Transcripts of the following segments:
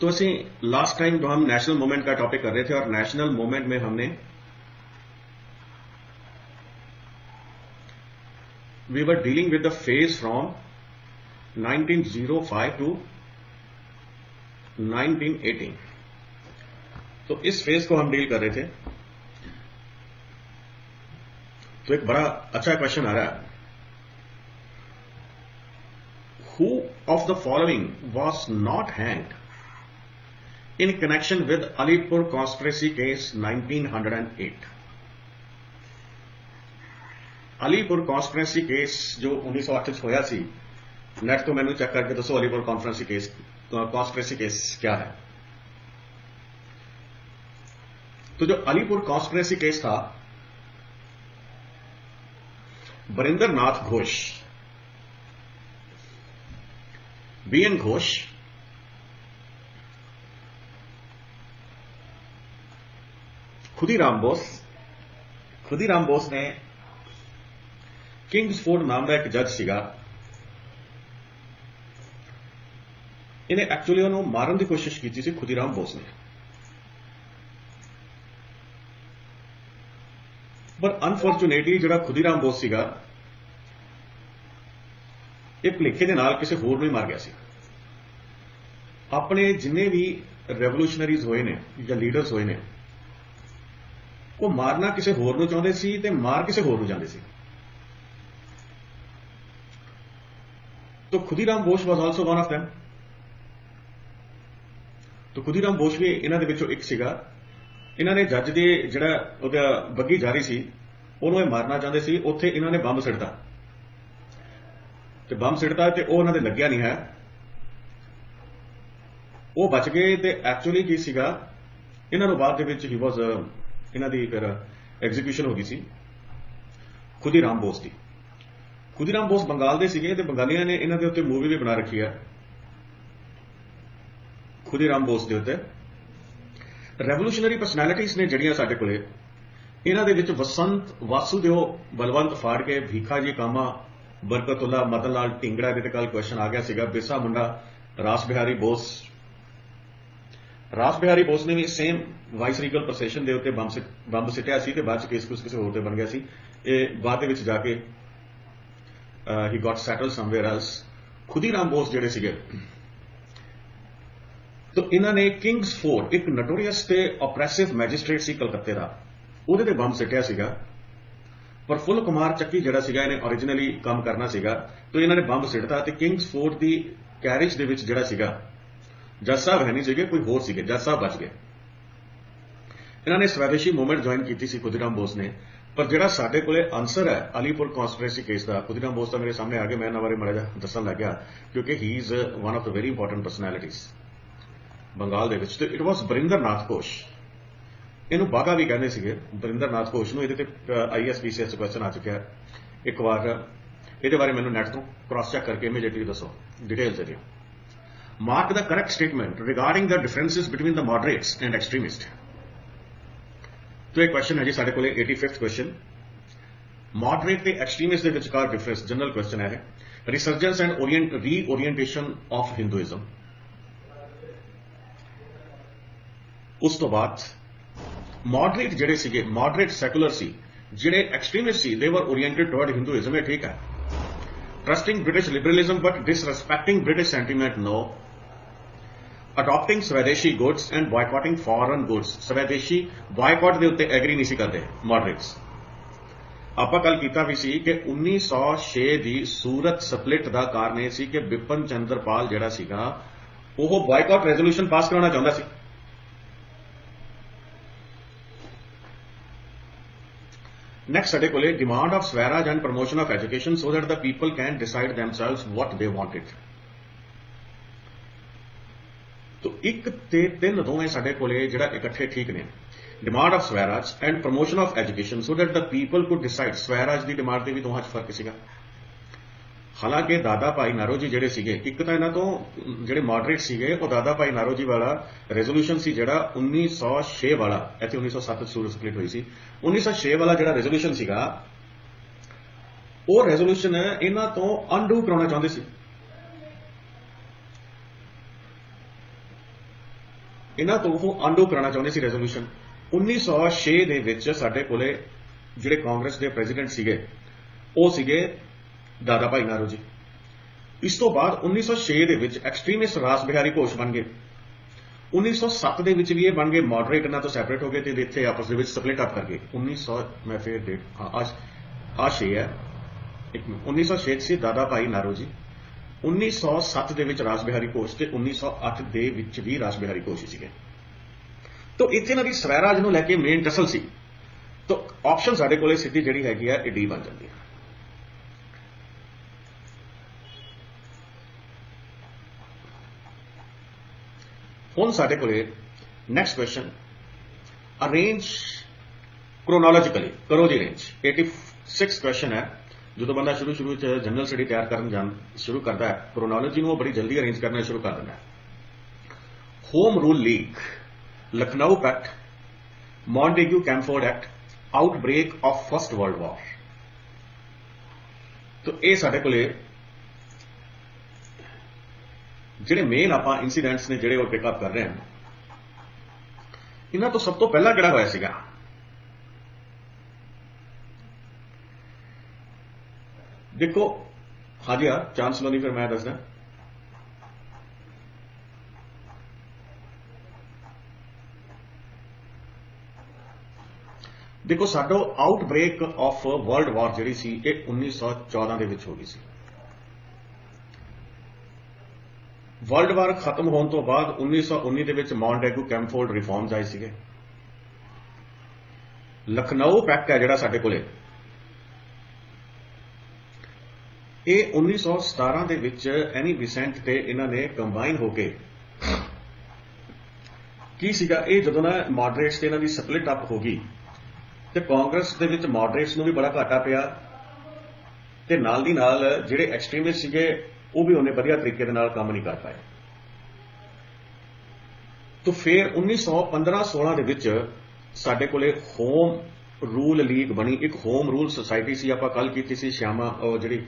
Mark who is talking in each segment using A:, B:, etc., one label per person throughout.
A: तो ਅਸੀਂ last time जो हम नेशनल मूवमेंट का टॉपिक कर रहे थे और नेशनल मूवमेंट में हमने we were dealing with the phase from 1905 to 1918। तो इस फेज को हम डील कर रहे थे। तो एक बड़ा अच्छा क्वेश्चन आ रहा है, who of the following was not hanged in connection with Alipur conspiracy case 1908। Alipur conspiracy case जो 1908 होया सी, नेट तो मैंने चेक करके दसो अलीपुर कॉन्स्पिरेसी केस क्या है। तो जो अलीपुर कॉन्स्पिरेसी केस था, बरिंदर नाथ घोष, बीएन घोष, खुदीराम बोस ने किंग्सफोर्ड नाम का एक जज सीगा, इन्हें एक्चुअली उन्होंने मारन की कोशिश की थी खुदीराम बोस ने, पर अनफॉर्चुनेटली जो खुदीराम बोस सीगा एक भुलेखे के नाल किसी होर नूं मार गया सी। अपने जिन्ने भी रेवोल्यूशनरीज होए ने या लीडर्स होए ने, वो मारना किसी होर नूं चाहुंदे सी ते मार किसी होर नूं जांदे सी। तो Khudiram Bose was also one of them. तो खुदीराम बोस भी इन्हां दे विचों एक सीगा। इन्हां ने जज दे जिहड़ा ओहदा बग्गी जारी सी ਉਹਨੂੰ ਇਹ मारना चाहते सी, उत्थे इन्हां ने बंब सिੱਟਦਾ ते बंब सिੱਟਦਾ ते ਉਹ ਉਹਨਾਂ ਦੇ ਲੱਗਿਆ नहीं है, ਉਹ बच गए। ते एक्चुअली की सीगा, इन्हां नूं बाद दे विच ही वाज इन्हां दी फिर एग्जीक्यूशन हो गई सी खुदीराम बोस की। खुदीराम बोस बंगाल दे सीगे ते बंगालियां ने इन्हां दे उत्ते मूवी भी बना रखी है खुदीराम बोस दे उत्ते। रेवोल्यूशनरी परसनैलिटीज ने जड़ियां साडे कोले, इन्हां दे विच वसंत वासुदेव बलवंत फाड़के, भीखा जी कामा, बरकतुल्ला, मदन लाल ढिंगड़ा, दे कल क्वेश्चन आ गया सीगा, बिरसा मुंडा, रास बिहारी बोस। रास बिहारी बोस ने भी सेम वाइस रीगल प्रोसेशन के उत्ते बंब सिटिया सी ते बाद केस कुछ किसी होर ते बन गया सी। बाद दे विच जाके he got settle somewhere else. Khudiram Bose जिहड़े सीगे, तो इन्हां ने किंग्सफोर्ड, एक नटोरियस ते ऑपरेसिव मैजिस्ट्रेट सी कलकत्ते दा, ਉਹਦੇ ਤੇ ਬੰਬ ਸਿੱਟਿਆ ਸੀਗਾ। पर फुल कुमार चक्की जिहड़ा सीगा इन्हें ओरिजिनली काम करना सीगा, तो इन्होंने बंब सिੱਟਤਾ ਤੇ किंग्सफोर्ड की कैरिज ਦੇ ਵਿੱਚ ਜਿਹੜਾ ਸੀਗਾ जज साहब है नहीं सीगे, कोई होर सीगे, जज साहब बच गए। इन्होंने स्वदेशी मूवमेंट ज्वाइन की सी खुदीराम बोस ने। पर जिहड़ा साडे कोले आंसर है अलीपुर कॉन्स्पिरेसी केस का, खुदीराम बोस का मेरे सामने आ गया, मैं इन्हां बारे माड़ा जिहा दस्सण लग गया क्योंकि he is one of the very important personalities Bengal दे विच। ते इट वाज बरिंदर नाथ घोष, इनू बाघा भी कहते सीगे, बरिंदर नाथ घोष नूं। इहदे ते ISPCS क्वेश्चन आ चुका है एक बार, इहदे बारे मैनूं नैट तो क्रॉस चैक करके इमीडिएटली दसो, डिटेल दे दिओ। Mark the correct statement regarding the differences between the moderates and extremists। तो एक क्वेश्चन है जी साढ़े कोले 85th क्वेश्चन, मॉडरेट ते एक्सट्रीमिस्ट दे विचकार डिफरेंस, जनरल क्वेश्चन है। Resurgence and reorientation of Hinduism. उस तो बाद मॉडरेट जिहड़े सीगे, मॉडरेट सैकुलर सी, जिहड़े एक्सट्रीमिस्ट सी, they were oriented toward Hinduism, ये ठीक है। Trusting British liberalism but disrespecting British sentiment, no. Adopting swadeshi goods and boycotting foreign goods, swadeshi boycott के उत्ते एग्री नहीं करते मॉडरेट्स। आप कल किया भी सी कि 1906 की सूरत स्प्लिट का कारण यह सी कि बिपिन चंद्रपाल जिहड़ा सीगा वो बॉयकॉट रेजोल्यूशन पास कराना चाहता सी। नेक्स्ट साडे कोले demand of swaraj and promotion of education so that the people can decide themselves what they wanted. तो एक ते तीन दोवें साडे कोले जिहड़ा इकट्ठे ठीक ने, demand of swaraj and promotion of education so that the people could decide. Swaraj की डिमांड से भी दोहां च फर्क सीगा। हालांकि दादा भाई नारो जी जिहड़े सीगे, एक तो इन्हां तो जिहड़े मॉडरेट सीगे वो दादा भाई नारो जी वाला रेजोल्यूशन सी जिहड़ा 1906 वाला, इत्थे 1907 सूरत स्प्लिट हुई सी, 1906 वाला जिहड़ा रेजोल्यूशन सीगा वो रेजोल्यूशन इन्हां तो अनडू कराउणा चाहुंदे सी। ਇਹਨਾਂ ਤੋਂ ਉਹ ਅਨਡੂ ਕਰਾਉਣਾ ਚਾਹੁੰਦੇ ਸੀ ਰੈਜ਼ੋਲੂਸ਼ਨ। 1906 ਦੇ ਵਿੱਚ ਸਾਡੇ ਕੋਲੇ ਜਿਹੜੇ ਕਾਂਗਰਸ ਦੇ ਪ੍ਰੈਜ਼ੀਡੈਂਟ ਸੀਗੇ ਉਹ ਸੀਗੇ ਦਾਦਾ ਭਾਈ ਨਾਰੋ ਜੀ। ਇਸ ਤੋਂ ਬਾਅਦ 1906 ਦੇ ਵਿੱਚ ਐਕਸਟ੍ਰੀਮਿਸਟ ਰਾਸ ਬਿਹਾਰੀ ਘੋਸ਼ ਬਣ ਗਏ। 1907 ਦੇ ਵਿੱਚ ਵੀ ਇਹ ਬਣ ਗਏ ਮੋਡਰੇਟ, ਇਹਨਾਂ ਤੋਂ ਸੈਪਰੇਟ ਹੋ ਗਏ ਤੇ ਇੱਥੇ ਆਪਸ ਦੇ ਵਿੱਚ ਸਪਲਿਟ ਅਪ ਕਰ ਗਏ। 1900 ਮੈਂ ਫੇਰ ਡੇਟ ਆ 6 ਹੈ, 1906 ਸੀ ਦਾਦਾ ਭਾਈ ਨਾਰੋ ਜੀ, 1907 ਦੇ ਵਿੱਚ ਰਾਸ ਬਿਹਾਰੀ ਘੋਸ਼ ਤੇ 1908 ਦੇ ਵਿੱਚ ਵੀ ਰਾਸ ਬਿਹਾਰੀ ਘੋਸ਼ ਸੀਗੇ। ਤਾਂ ਇੱਥੇ ਇਹਨਾਂ ਦੀ ਸਵੈਰਾਜ ਨੂੰ ਲੈ ਕੇ ਮੇਨ ਟਸਲ ਸੀ। ਤਾਂ ਆਪਸ਼ਨ ਸਾਡੇ ਕੋਲੇ ਸਿੱਧੀ ਜਿਹੜੀ ਹੈਗੀ ਆ ਇਹ ਡੀ ਬਣ ਜਾਂਦੀ ਹੈ। ਹੁਣ ਸਾਡੇ ਕੋਲੇ ਨੈਕਸਟ ਕੁਐਸਚਨ, ਅਰੇਂਜ ਕ੍ਰੋਨੋਲੋਜੀਕਲੀ ਕਰੋ ਜੀ ਅਰੇਂਜ। 86 ਕੁਐਸਚਨ ਹੈ। ਜਦੋਂ ਬੰਦਾ ਸ਼ੁਰੂ ਚ ਜਨਰਲ ਸਟੱਡੀ ਤਿਆਰ ਕਰਨ ਸ਼ੁਰੂ ਕਰਦਾ ਹੈ, ਕ੍ਰੋਨੋਲੋਜੀ ਨੂੰ ਉਹ ਬੜੀ ਜਲਦੀ ਅਰੇਂਜ ਕਰਨਾ ਸ਼ੁਰੂ ਕਰ ਦਿੰਦਾ ਹੈ। Home rule league, Lucknow pact, Montagu Chelmsford act, outbreak of first world war. ਤਾਂ ਇਹ ਸਾਡੇ ਕੋਲੇ ਜਿਹੜੇ ਮੇਨ ਆਪਾਂ ਇਨਸੀਡੈਂਟਸ ਨੇ ਜਿਹੜੇ ਉਹ ਪਿਕਅਪ ਕਰ ਰਹੇ ਹਾਂ। ਇਹਨਾਂ ਤੋਂ ਸਭ ਤੋਂ ਪਹਿਲਾਂ ਕਿਹੜਾ ਹੋਇਆ ਸੀਗਾ? ਦੇਖੋ ਹਾਂਜੀ ਯਾਰ, ਚਾਂਸ ਲੋ ਨਹੀਂ ਫਿਰ ਮੈਂ ਦੱਸਦਾ। ਦੇਖੋ ਸਾਡਾ ਆਊਟਬ੍ਰੇਕ ਆਫ ਵਰਲਡ ਵਾਰ ਜਿਹੜੀ ਸੀ ਇਹ 1914 ਦੇ ਵਿੱਚ ਹੋ ਗਈ ਸੀ। ਵਰਲਡ ਵਾਰ ਖਤਮ ਹੋਣ ਤੋਂ ਬਾਅਦ 1919 ਦੇ ਵਿੱਚ ਮੌਂਟੇਗੂ ਕੈਂਫੋਰਡ ਰਿਫਾਰਮਸ ਆਏ ਸੀਗੇ। ਲਖਨਊ ਪੈਕਟ ਹੈ ਜਿਹੜਾ ਸਾਡੇ ਕੋਲੇ, ਇਹ 1917 ਦੇ ਵਿੱਚ ਐਨੀ ਬਿਸੈਂਟ ਤੇ ਇਹਨਾਂ ਨੇ ਕੰਬਾਈਨ ਹੋ ਕੇ ਕੀ ਸੀਗਾ, ਇਹ ਜਦੋਂ ਨਾ ਮੋਡਰੇਟਸ ਤੇ ਇਹਨਾਂ ਦੀ ਸਪਲਿਟ ਅਪ ਹੋ ਗਈ ਤੇ ਕਾਂਗਰਸ ਦੇ ਵਿੱਚ ਮੋਡਰੇਟਸ ਨੂੰ ਵੀ ਬੜਾ ਘਾਟਾ ਪਿਆ ਤੇ ਨਾਲ ਦੀ ਨਾਲ ਜਿਹੜੇ ਐਕਸਟ੍ਰੀਮਿਸਟ ਸੀਗੇ ਉਹ ਵੀ ਉਹਨੇ ਵਧੀਆ ਤਰੀਕੇ ਦੇ ਨਾਲ ਕੰਮ ਨਹੀਂ ਕਰ ਪਾਏ। ਤਾਂ ਫਿਰ 1915-16 ਦੇ ਵਿੱਚ ਸਾਡੇ ਕੋਲੇ ਹੋਮ ਰੂਲ ਲੀਗ ਬਣੀ। ਇੱਕ ਹੋਮ ਰੂਲ ਸੁਸਾਇਟੀ ਸੀ, ਆਪਾਂ ਕੱਲ ਕੀਤੀ ਸੀ ਸ਼ਿਆਮਾ, ਉਹ ਜਿਹੜੀ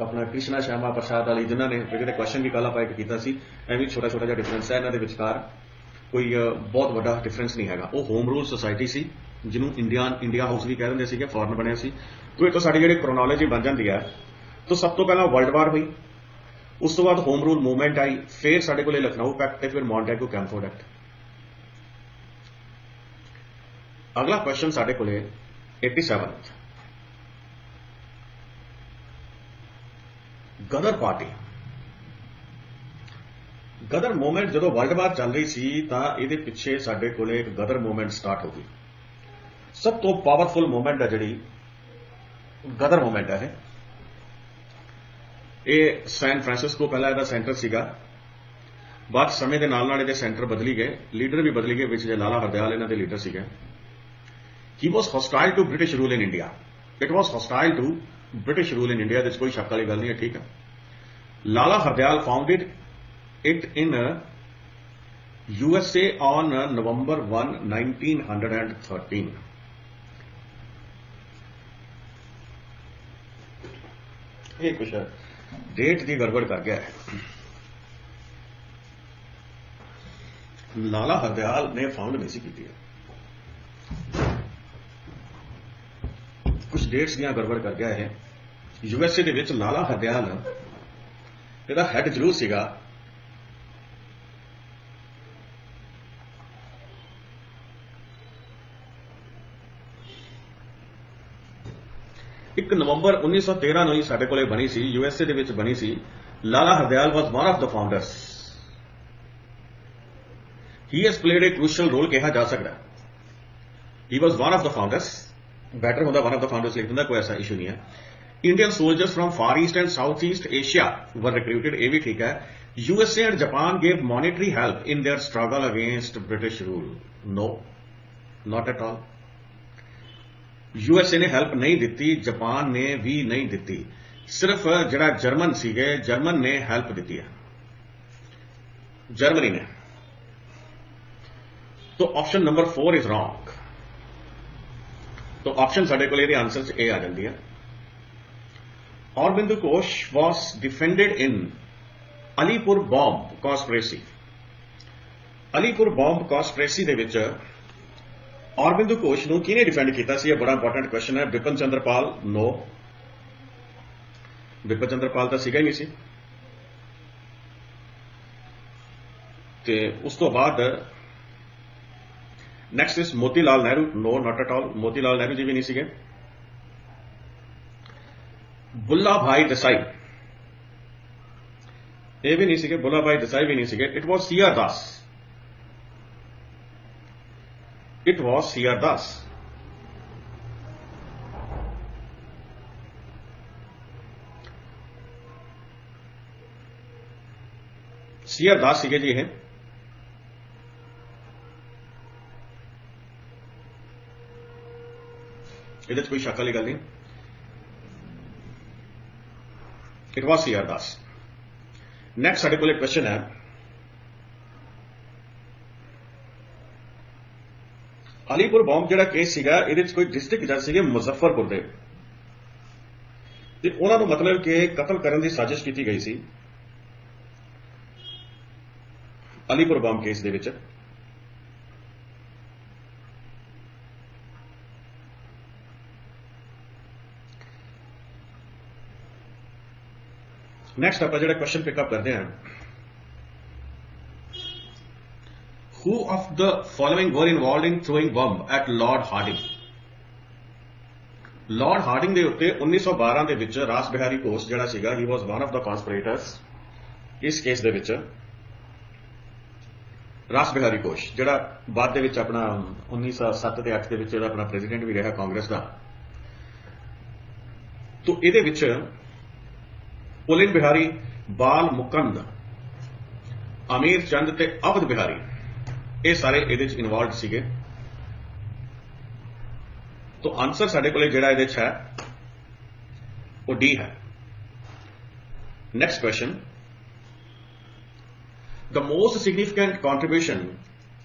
A: ਆਪਣਾ ਕ੍ਰਿਸ਼ਨਾ ਸ਼ਿਆਮਾ ਪ੍ਰਸਾਦ ਵਾਲੀ, ਜਿਨ੍ਹਾਂ ਨੇ ਜਿਹੜੇ ਕੁਐਸਚਨ ਵੀ ਕੱਲ ਆਪਾਂ ਇੱਕ ਕੀਤਾ ਸੀ। ਐਵੇਂ ਛੋਟਾ ਛੋਟਾ ਜਿਹਾ ਡਿਫਰੈਂਸ ਹੈ ਇਹਨਾਂ ਦੇ ਵਿਚਕਾਰ, ਕੋਈ ਬਹੁਤ ਵੱਡਾ ਡਿਫਰੈਂਸ ਨਹੀਂ ਹੈਗਾ। ਉਹ ਹੋਮ ਰੂਲ ਸੁਸਾਇਟੀ ਸੀ ਜਿਹਨੂੰ ਇੰਡੀਆ ਹਾਊਸ ਵੀ ਕਹਿ ਦਿੰਦੇ ਸੀਗੇ, ਫੋਰਨ ਬਣਿਆ ਸੀ। ਤਾਂ ਇਹ ਤੋਂ ਸਾਡੀ ਜਿਹੜੀ ਕ੍ਰੋਨੋਲੋਜੀ ਬਣ ਜਾਂਦੀ ਹੈ। ਤਾਂ ਸਭ ਤੋਂ ਪਹਿਲਾਂ ਵਰਲਡ ਵਾਰ ਹੋਈ, ਉਸ ਤੋਂ ਬਾਅਦ ਹੋਮ ਰੂਲ ਮੂਵਮੈਂਟ ਆਈ, ਫਿਰ ਸਾਡੇ ਕੋਲੇ ਲਖਨਊ ਪੈਕਟ ਤੇ ਫਿਰ ਮੌਂਟੇਗੂ ਕੈਂਫੋਰਡ ਐਕਟ। ਅਗਲਾ ਕੁਐਸਚਨ ਸਾਡੇ ਕੋਲੇ 87, ਗਦਰ ਪਾਰਟੀ। ਗਦਰ ਮੂਵਮੈਂਟ ਜਦੋਂ ਵਰਲਡ ਵਾਰ ਚੱਲ ਰਹੀ ਸੀ ਤਾਂ ਇਹਦੇ ਪਿੱਛੇ ਸਾਡੇ ਕੋਲੇ ਇੱਕ ਗਦਰ ਮੂਵਮੈਂਟ ਸਟਾਰਟ ਹੋ ਗਈ। ਸਭ ਤੋਂ ਪਾਵਰਫੁਲ ਮੂਵਮੈਂਟ ਹੈ ਜਿਹੜੀ ਗਦਰ ਮੂਵਮੈਂਟ ਹੈ। ਇਹ ਸੈਨ ਫਰਾਂਸਿਸਕੋ ਪਹਿਲਾਂ ਇਹਦਾ ਸੈਂਟਰ ਸੀਗਾ, ਬਾਅਦ ਸਮੇਂ ਦੇ ਨਾਲ ਨਾਲ ਇਹਦੇ ਸੈਂਟਰ ਬਦਲੀ ਗਏ, ਲੀਡਰ ਵੀ ਬਦਲੀ ਗਏ। ਵਿੱਚ ਜੇ ਲਾਲਾ ਹਰਦਿਆਲ ਇਹਨਾਂ ਦੇ ਲੀਡਰ ਸੀਗੇ। He was hostile to British rule in India. It was hostile to British rule in India, ਵਿੱਚ ਕੋਈ ਸ਼ੱਕ ਵਾਲੀ ਗੱਲ ਨਹੀਂ ਹੈ, ਠੀਕ ਹੈ। Lala Hardayal founded it in USA on November 1, 1913. ਇਹ ਕੁਛ ਡੇਟ ਦੀ ਗੜਬੜ ਕਰ ਗਿਆ ਹੈ। ਲਾਲਾ ਹਰਦਿਆਲ ਨੇ ਫਾਊਂਡ ਨਹੀਂ ਸੀ ਕੀਤੀ, ਕੁਝ ਡੇਟਸ ਦੀਆਂ ਗੜਬੜ ਕਰ ਗਿਆ ਹੈ। USA ਦੇ ਵਿੱਚ ਲਾਲਾ ਹਰਦਿਆਲ ਇਹਦਾ ਹੈਡ ਜ਼ਰੂਰ ਸੀਗਾ। ਇੱਕ ਨਵੰਬਰ 1913 ਨੂੰ ਹੀ ਸਾਡੇ ਕੋਲੇ ਬਣੀ ਸੀ, USA ਦੇ ਵਿੱਚ ਬਣੀ ਸੀ। Lala Hardayal was one of the founders. He has played a crucial role ਕਿਹਾ ਜਾ ਸਕਦਾ। He was one of the founders, better ਹੁੰਦਾ ਵਨ ਆਫ ਦ ਫਾਊਂਡਰਸ ਲਿਖ ਦਿੰਦਾ, ਕੋਈ ਐਸਾ ਇਸ਼ੂ ਨਹੀਂ ਹੈ। Indian soldiers from far east and south east Asia were recruited, ਇਹ ਵੀ ਠੀਕ ਹੈ। USA and Japan gave monetary help in their struggle against British rule. No, not at all. USA ਨੇ ਹੈਲਪ ਨਹੀਂ ਦਿੱਤੀ, ਜਾਪਾਨ ਨੇ ਵੀ ਨਹੀਂ ਦਿੱਤੀ, ਸਿਰਫ ਜਿਹੜਾ ਜਰਮਨ ਸੀਗੇ, ਜਰਮਨ ਨੇ ਹੈਲਪ ਦਿੱਤੀ ਹੈ, ਜਰਮਨੀ ਨੇ। तो ऑप्शन नंबर 4 इज रॉन्ग। तो ऑप्शन साडे कोल ਇਹਦੇ ਆਨਸਰ 'ਚ ਇਹ ਆ ਜਾਂਦੀ ਹੈ। Aurobindo Ghosh was defended in Alipur bomb conspiracy. Alipur bomb conspiracy ਦੇ ਵਿੱਚ ਔਰਬਿੰਦੋ ਘੋਸ਼ ਨੂੰ ਕਿਹਨੇ ਡਿਫੈਂਡ ਕੀਤਾ ਸੀ? ਇਹ ਬੜਾ ਇੰਪੋਰਟੈਂਟ ਕੁਐਸਚਨ ਹੈ। ਵਿਪਨ ਚੰਦਰਪਾਲ? ਨੋ, ਵਿਪਨ ਚੰਦਰਪਾਲ ਤਾਂ ਸੀਗਾ ਹੀ ਨਹੀਂ ਸੀ। ਤੇ ਉਸ ਤੋਂ ਬਾਅਦ ਨੈਕਸਟ ਇਸ ਮੋਤੀ ਲਾਲ ਨਹਿਰੂ? ਨੋ, not at all, Moti Lal Nehru ji ਵੀ ਨਹੀਂ ਸੀਗੇ। ਬੁੱਲਾ ਭਾਈ ਦੇਸਾਈ? ਇਹ ਵੀ ਨਹੀਂ ਸੀਗੇ, ਬੁੱਲਾ ਭਾਈ ਦੇਸਾਈ ਵੀ ਨਹੀਂ ਸੀਗੇ। It was CR Das, it was CR Das. CR Das ਸੀਗੇ ਜੀ ਇਹ। ਇਹਦੇ 'ਚ ਕੋਈ ਸ਼ੱਕ ਵਾਲੀ ਗੱਲ ਨਹੀਂ, it was CR Das. Next ਸਾਡੇ ਕੋਲ ਇੱਕ ਕੁਐਸਚਨ ਹੈ, ਅਲੀਪੁਰ ਬੰਬ ਜਿਹੜਾ ਕੇਸ ਸੀਗਾ ਇਹਦੇ 'ਚ ਕੋਈ ਡਿਸਟ੍ਰਿਕਟ ਜੱਜ ਸੀਗੇ ਮੁਜ਼ੱਫਰਪੁਰ ਦੇ, ਤੇ ਉਹਨਾਂ ਨੂੰ ਮਤਲਬ ਕਿ ਕਤਲ ਕਰਨ ਦੀ ਸਾਜ਼ਿਸ਼ ਕੀਤੀ ਗਈ ਸੀ ਅਲੀਪੁਰ ਬੰਬ ਕੇਸ ਦੇ ਵਿੱਚ। ਨੈਕਸਟ ਆਪਾਂ ਜਿਹੜਾ ਕੁਐਸਚਨ ਪਿਕਅਪ ਕਰਦੇ ਹਾਂ, who of the following were involved in throwing bomb at Lord Harding? Lord Harding ਦੇ ਉੱਤੇ 1912 ਦੇ ਵਿੱਚ ਰਾਸ ਬਿਹਾਰੀ ਘੋਸ਼ ਜਿਹੜਾ ਸੀਗਾ, he was one of the conspirators ਇਸ ਕੇਸ ਦੇ ਵਿੱਚ। ਰਾਸ ਬਿਹਾਰੀ ਘੋਸ਼ ਜਿਹੜਾ ਬਾਅਦ ਦੇ ਵਿੱਚ ਆਪਣਾ 1907 ਤੇ 8 ਦੇ ਵਿੱਚ ਜਿਹੜਾ ਆਪਣਾ ਪ੍ਰੈਜ਼ੀਡੈਂਟ ਵੀ ਰਿਹਾ ਕਾਂਗਰਸ ਦਾ। ਤੋਂ ਇਹਦੇ ਵਿੱਚ ਪੁਲਿਨ ਬਿਹਾਰੀ, ਬਾਲ ਮੁਕੰਦ, ਅਮੀਰ ਚੰਦ ਤੇ ਅਵਧ ਬਿਹਾਰੀ, ਇਹ ਸਾਰੇ ਇਹਦੇ 'ਚ ਇਨਵੋਲਵਡ ਸੀਗੇ। ਤੋਂ ਆਨਸਰ ਸਾਡੇ ਕੋਲੇ ਜਿਹੜਾ ਇਹਦੇ 'ਚ ਹੈ ਉਹ ਡੀ ਹੈ। Next question, the most significant contribution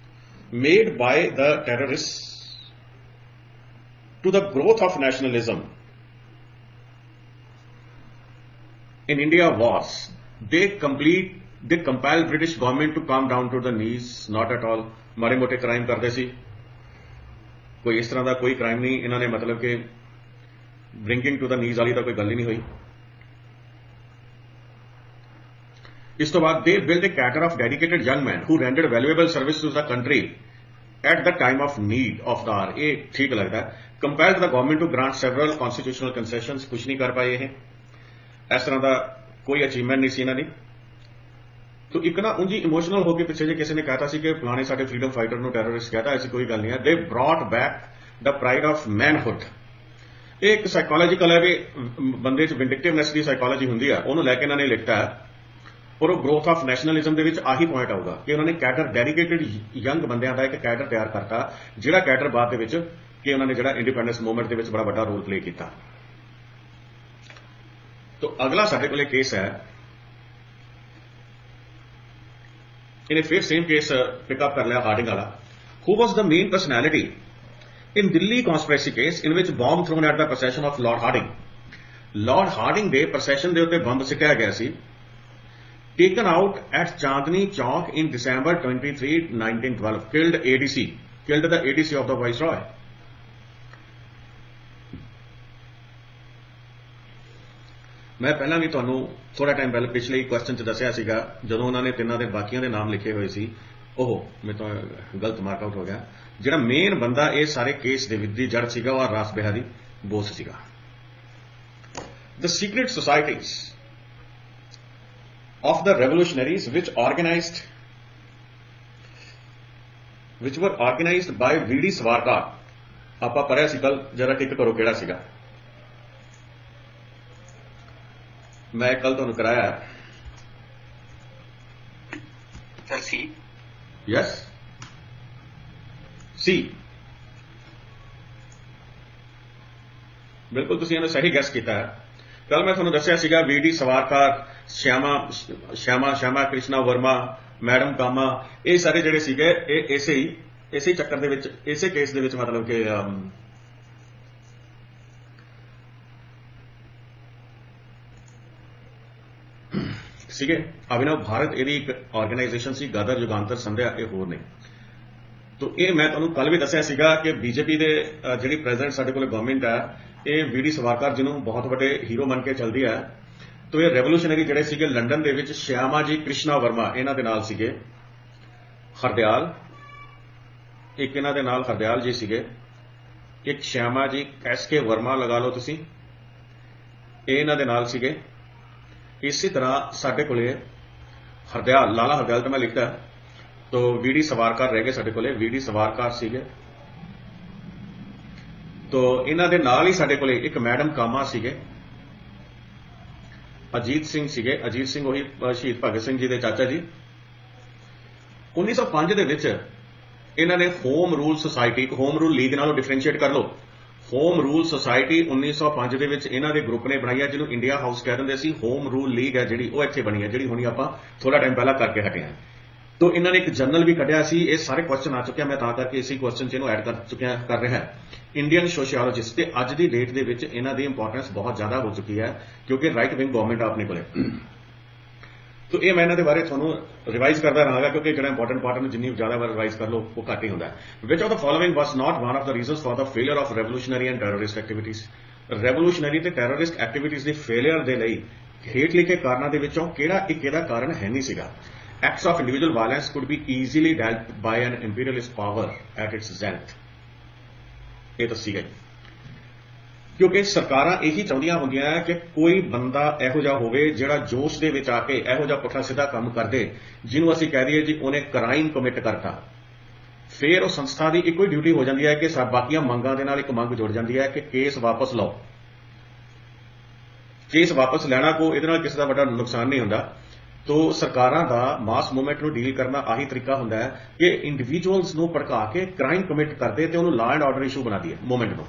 A: made by the terrorists to the growth of nationalism in India was they compelled British government to come down to the knees? Not at all. ਮਾੜੇ ਮੋਟੇ crime ਕਰਦੇ ਸੀ, ਕੋਈ ਇਸ ਤਰ੍ਹਾਂ ਦਾ ਕੋਈ crime ਨਹੀਂ ਇਹਨਾਂ ਨੇ ਮਤਲਬ ਕਿ ਬ੍ਰਿੰਗਿੰਗ ਟੂ ਦ ਨੀਜ਼ ਵਾਲੀ ਤਾਂ ਕੋਈ ਗੱਲ ਹੀ ਨਹੀਂ ਹੋਈ। ਇਸ ਤੋਂ ਬਾਅਦ they built a cadre of dedicated young men who rendered valuable service to the country at the time of need of the hour। ਇਹ ਠੀਕ ਲੱਗਦਾ। compelled the government to grant several constitutional concessions, ਕੁਝ ਨਹੀਂ ਕਰ ਪਾਏ ਇਹ, ਇਸ ਤਰ੍ਹਾਂ ਦਾ ਕੋਈ ਅਚੀਵਮੈਂਟ ਨਹੀਂ ਸੀ ਇਹਨਾਂ ਦੀ। ਤੋ ਇੱਕ ਨਾ ਉਂਝ ਇਮੋਸ਼ਨਲ ਹੋ ਕੇ ਪਿੱਛੇ ਜੇ ਕਿਸੇ ਨੇ ਕਹਿਤਾ ਸੀ ਕਿ ਫਲਾਣੇ ਸਾਡੇ ਫਰੀडम ਫਾਈਟਰ ਨੂੰ ਟੈਰਰਿਸਟ ਕਹਿਤਾ, ਐਸੀ ਕੋਈ ਗੱਲ ਨਹੀਂ ਹੈ। they brought back the pride of manhood। ਇਹ ਇੱਕ ਸਾਈਕੋਲੋਜੀਕਲ ਹੈ ਵੀ ਬੰਦੇ 'ਚ ਵਿੰਡਿਕਟਿਵਨੈਸ ਦੀ ਸਾਈਕੋਲੋਜੀ ਹੁੰਦੀ ਆ, ਉਹਨੂੰ ਲੈ ਕੇ ਇਹਨਾਂ ਨੇ ਲਿਖਤਾ ਹੈ। ਔਰ ਉਹ ਗਰੋਥ ਆਫ ਨੈਸ਼ਨਲਿਜ਼ਮ ਦੇ ਵਿੱਚ ਆਹੀ ਪੁਆਇੰਟ ਆਊਗਾ ਕਿ ਉਹਨਾਂ ਨੇ ਕੈਡਰ ਡੈਡੀਕੇਟਿਡ ਯੰਗ ਬੰਦਿਆਂ ਦਾ ਇੱਕ ਕੈਡਰ ਤਿਆਰ ਕਰਤਾ, ਜਿਹੜਾ ਕੈਡਰ ਬਾਅਦ ਦੇ ਵਿੱਚ ਕਿ ਉਹਨਾਂ ਨੇ ਜਿਹੜਾ ਇੰਡੀਪੈਂਡੈਂਸ ਮੂਵਮੈਂਟ ਦੇ ਵਿੱਚ ਬੜਾ ਵੱਡਾ ਰੋਲ ਪਲੇ ਕੀਤਾ। ਤੋ ਅਗਲਾ ਸਾਡੇ ਕੋਲੇ ਕੇਸ ਹੈ, ਇਹਨੇ ਫਿਰ ਸੇਮ ਕੇਸ ਪਿਕਅਪ ਕਰ ਲਿਆ ਹਾਰਡਿੰਗ ਵਾਲਾ। who was the main personality in Delhi conspiracy case in which bomb thrown at the procession of Lord Harding? Lord Harding ਦੇ ਪ੍ਰੋਸੈਸ਼ਨ ਦੇ ਉੱਤੇ ਬੰਬ ਸਿੱਟਿਆ ਗਿਆ ਸੀ, taken out at Chandni Chowk in December 23, 1912, killed the ADC of the Viceroy। ਮੈਂ ਪਹਿਲਾਂ ਵੀ ਤੁਹਾਨੂੰ ਥੋੜਾ time ਪਹਿਲਾਂ ਪਿਛਲੇ ਕੁਐਸਚਨ 'ਚ ਦੱਸਿਆ ਸੀਗਾ, ਜਦੋਂ ਉਹਨਾਂ ਨੇ ਤਿੰਨਾਂ ਦੇ ਬਾਕੀਆਂ ਦੇ ਨਾਮ ਲਿਖੇ ਹੋਏ ਸੀ, ਉਹ ਮੇਰੇ ਤੋਂ ਗਲਤ ਮਾਰਕ ਆਊਟ ਹੋ ਗਿਆ। ਜਿਹੜਾ ਮੇਨ ਬੰਦਾ ਇਹ ਸਾਰੇ ਕੇਸ ਦੇ ਵਿੱਚ ਦੀ ਜੜ ਸੀਗਾ ਉਹ ਰਾਸ ਬਿਹਾਰੀ ਬੋਸ ਸੀਗਾ। The secret societies of the revolutionaries which were organized by V.D. Savarkar, ਆਪਾਂ ਪੜਿਆ ਸੀ ਕੱਲ, ਜਰਾ ਟਿਕ ਕਰੋ ਕਿਹੜਾ ਸੀਗਾ। ਮੈਂ ਕੱਲ ਤੁਹਾਨੂੰ ਕਰਾਇਆ
B: ਸਰ ਸੀ।
A: ਯੈਸ ਸੀ, ਬਿਲਕੁਲ ਤੁਸੀਂ ਇਹਨੂੰ ਸਹੀ ਗੈਸ ਕੀਤਾ ਹੈ। ਕੱਲ ਮੈਂ ਤੁਹਾਨੂੰ ਦੱਸਿਆ ਸੀਗਾ V.D. ਸਵਾਰਕਾਰ, ਸ਼ਿਆਮਾ ਕ੍ਰਿਸ਼ਨਾ ਵਰਮਾ, ਮੈਡਮ ਕਾਮਾ, ਇਹ ਸਾਰੇ ਜਿਹੜੇ ਸੀਗੇ ਇਹ ਇਸੇ ਚੱਕਰ ਦੇ ਵਿੱਚ, ਇਸੇ ਕੇਸ ਦੇ ਵਿੱਚ ਮਤਲਬ ਕਿ ਸੀਗੇ। ਅਭਿਨਵ ਭਾਰਤ ਇਹਦੀ ਇੱਕ ਆਰਗੇਨਾਈਜੇਸ਼ਨ ਸੀ, ਗਦਰ ਯੁਗਾਂਤਰ ਸੰਧਿਆ ਇਹ ਹੋਰ ਨੇ। ਤੋ ਇਹ ਮੈਂ ਤੁਹਾਨੂੰ ਕੱਲ ਵੀ ਦੱਸਿਆ ਸੀਗਾ ਕਿ ਬੀਜੇਪੀ ਦੇ ਜਿਹੜੀ ਪ੍ਰੈਜ਼ੀਡੈਂਟ ਸਾਡੇ ਕੋਲ ਗਵਰਨਮੈਂਟ ਹੈ ਇਹ ਵੀਡੀ ਸਵਾਰਕਰ ਜਿਹਨੂੰ ਬਹੁਤ ਵੱਡੇ ਹੀਰੋ ਮੰਨ ਕੇ ਚੱਲਦੀ ਹੈ। ਤੋ ਇਹ ਰੈਵੋਲੂਸ਼ਨਰੀ ਜਿਹੜੇ ਸੀਗੇ ਲੰਡਨ ਦੇ ਵਿੱਚ ਸ਼ਿਆਮਾ ਜੀ ਕ੍ਰਿਸ਼ਨਾ ਵਰਮਾ ਇਹਨਾਂ ਦੇ ਨਾਲ ਸੀਗੇ। ਹਰਦਿਆਲ ਇੱਕ ਇਹਨਾਂ ਦੇ ਨਾਲ ਹਰਦਿਆਲ ਜੀ ਸੀਗੇ, ਇੱਕ ਸ਼ਿਆਮਾ ਜੀ ਐਸ.ਕੇ. ਵਰਮਾ ਲਗਾ ਲਓ ਤੁਸੀਂ, ਇਹ ਇਹਨਾਂ ਦੇ ਨਾਲ ਸੀਗੇ। ਇਸੇ ਤਰ੍ਹਾਂ ਸਾਡੇ ਕੋਲੇ ਹਰਦਿਆਲ ਲਾਲਾ ਹਰਦਿਆਲ ਤਾਂ ਮੈਂ ਲਿਖਦਾ। ਤੋ ਵੀਡੀ ਸਵਾਰਕਰ ਰਹਿ ਗਏ ਸਾਡੇ ਕੋਲੇ, ਵੀਡੀ ਸਵਾਰਕਰ ਸੀਗੇ। ਤੋ ਇਹਨਾਂ ਦੇ ਨਾਲ ਹੀ ਸਾਡੇ ਕੋਲੇ ਇੱਕ ਮੈਡਮ ਕਾਮਾ ਸੀਗੇ, ਅਜੀਤ ਸਿੰਘ ਸੀਗੇ। ਅਜੀਤ ਸਿੰਘ ਉਹੀ ਸ਼ਹੀਦ ਭਗਤ ਸਿੰਘ ਜੀ ਦੇ ਚਾਚਾ ਜੀ। 1905 ਦੇ ਵਿੱਚ ਇਹਨਾਂ ਨੇ home rule society, home rule league ਨਾਲੋਂ ਡਿਫਰੈਂਸ਼ੀਏਟ ਕਰ ਲਓ। ਹੋਮ ਰੂਲ ਸੁਸਾਇਟੀ 1905 ਦੇ ਵਿੱਚ ਇਹਨਾਂ ਦੇ ਗਰੁੱਪ ਨੇ ਬਣਾਈ ਹੈ, ਜਿਹਨੂੰ ਇੰਡੀਆ ਹਾਊਸ ਕਹਿ ਦਿੰਦੇ ਸੀ। ਹੋਮ ਰੂਲ ਲੀਗ ਹੈ ਜਿਹੜੀ, ਉਹ ਇੱਥੇ ਬਣੀ ਹੈ, ਜਿਹੜੀ ਹੁਣੀ ਆਪਾਂ ਥੋੜਾ ਟਾਈਮ ਪਹਿਲਾਂ ਕਰਕੇ ਹਟੇ ਹਾਂ। ਤੋ ਇਹਨਾਂ ਨੇ ਇੱਕ ਜਰਨਲ ਵੀ ਕੱਢਿਆ ਸੀ। ਇਹ ਸਾਰੇ ਕੁਐਸਚਨ ਆ ਚੁੱਕਿਆ, ਮੈਂ ਤਾਂ ਕਰਕੇ ਇਸੇ ਕੁਐਸਚਨ 'ਚ ਇਹਨੂੰ ਐਡ ਕਰ ਰਿਹਾ। ਇੰਡੀਅਨ ਸੋਸ਼ੀਓਲੋਜਿਸਟ, ਤੇ ਅੱਜ ਦੀ ਡੇਟ ਦੇ ਵਿੱਚ ਇਹਨਾਂ ਦੀ ਇੰਪੋਰਟੈਂਸ ਬਹੁਤ ਜ਼ਿਆਦਾ ਹੋ ਚੁੱਕੀ ਹੈ ਕਿਉਂਕਿ ਰਾਈਟ ਵਿੰਗ ਗਵਰਨਮੈਂਟ ਆ ਆਪਣੇ ਕੋਲੇ। ਤੋ ਇਹ ਮੈਂ ਇਹਨਾਂ ਦੇ ਬਾਰੇ ਤੁਹਾਨੂੰ ਰਿਵਾਈਜ਼ ਕਰਦਾ ਰਹਾਂਗਾ ਕਿਉਂਕਿ ਜਿਹੜਾ ਇੰਪੋਰਟੈਂਟ ਪਾਰਟ ਨੂੰ ਜਿੰਨੀ ਜ਼ਿਆਦਾ ਵਾਰ ਰਿਵਾਈਜ਼ ਕਰ ਲਓ ਉਹ ਘੱਟ ਹੀ ਹੁੰਦਾ ਹੈ। Which of the following was not one of the reasons for the failure of revolutionary and terrorist activities. Revolutionary ਤੇ ਟੈਰਰਿਸਟ ਐਕਟੀਵਿਟੀਜ਼ ਦੇ ਫੇਲਿਅਰ ਦੇ ਲਈ ਹੇਠ ਲਿਖੇ ਕਾਰਨਾਂ ਦੇ ਵਿੱਚੋਂ ਕਿਹੜਾ ਇੱਕ ਇਹਦਾ ਕਾਰਨ ਹੈ ਨਹੀਂ ਸੀਗਾ। Acts of individual violence could be easily dealt by an imperialist power at its zenith। ਇਹ ਤਾਂ ਸੀਗਾ ਕਿਉਂਕਿ ਸਰਕਾਰਾਂ ਇਹੀ ਚਾਹੁੰਦੀਆਂ ਹੁੰਦੀਆਂ ਕਿ ਕੋਈ ਬੰਦਾ ਇਹੋ ਜਿਹਾ ਹੋਵੇ ਜਿਹੜਾ ਜੋਸ਼ ਦੇ ਵਿੱਚ ਆ ਕੇ ਇਹੋ ਜਿਹਾ ਪੁੱਠਾ ਸਿੱਧਾ ਕੰਮ ਕਰਦੇ ਜਿਹਨੂੰ ਅਸੀਂ ਕਹਿ ਦਈਏ ਜੀ ਉਹਨੇ ਕ੍ਰਾਈਮ ਕਮਿਟ ਕਰਤਾ। ਫਿਰ ਉਹ ਸੰਸਥਾ ਦੀ ਇੱਕੋ ਹੀ ਡਿਊਟੀ ਹੋ ਜਾਂਦੀ ਹੈ ਕਿ ਬਾਕੀਆਂ ਮੰਗਾਂ ਦੇ ਨਾਲ ਇੱਕ ਮੰਗ ਜੁੜ ਜਾਂਦੀ ਹੈ ਕਿ ਕੇਸ ਵਾਪਸ ਲਓ। ਕੇਸ ਵਾਪਸ ਲੈਣਾ ਕੋਈ ਇਹਦੇ ਨਾਲ ਕਿਸੇ ਦਾ ਵੱਡਾ ਨੁਕਸਾਨ ਨਹੀਂ ਹੁੰਦਾ। ਤੋ ਸਰਕਾਰਾਂ ਦਾ ਮਾਸ ਮੂਵਮੈਂਟ ਨੂੰ ਡੀਲ ਕਰਨਾ ਆਹੀ ਤਰੀਕਾ ਹੁੰਦਾ ਹੈ ਕਿ ਇੰਡੀਵਿਜੂਅਲਸ ਨੂੰ ਭੜਕਾ ਕੇ ਕ੍ਰਾਈਮ ਕਮਿਟ ਕਰਦੇ ਤੇ ਉਹਨੂੰ ਲਾਅ ਐਂਡ ਆਰਡਰ ਇਸ਼ੂ ਬਣਾ ਦਈਏ ਮੂਵਮੈਂਟ ਨੂੰ।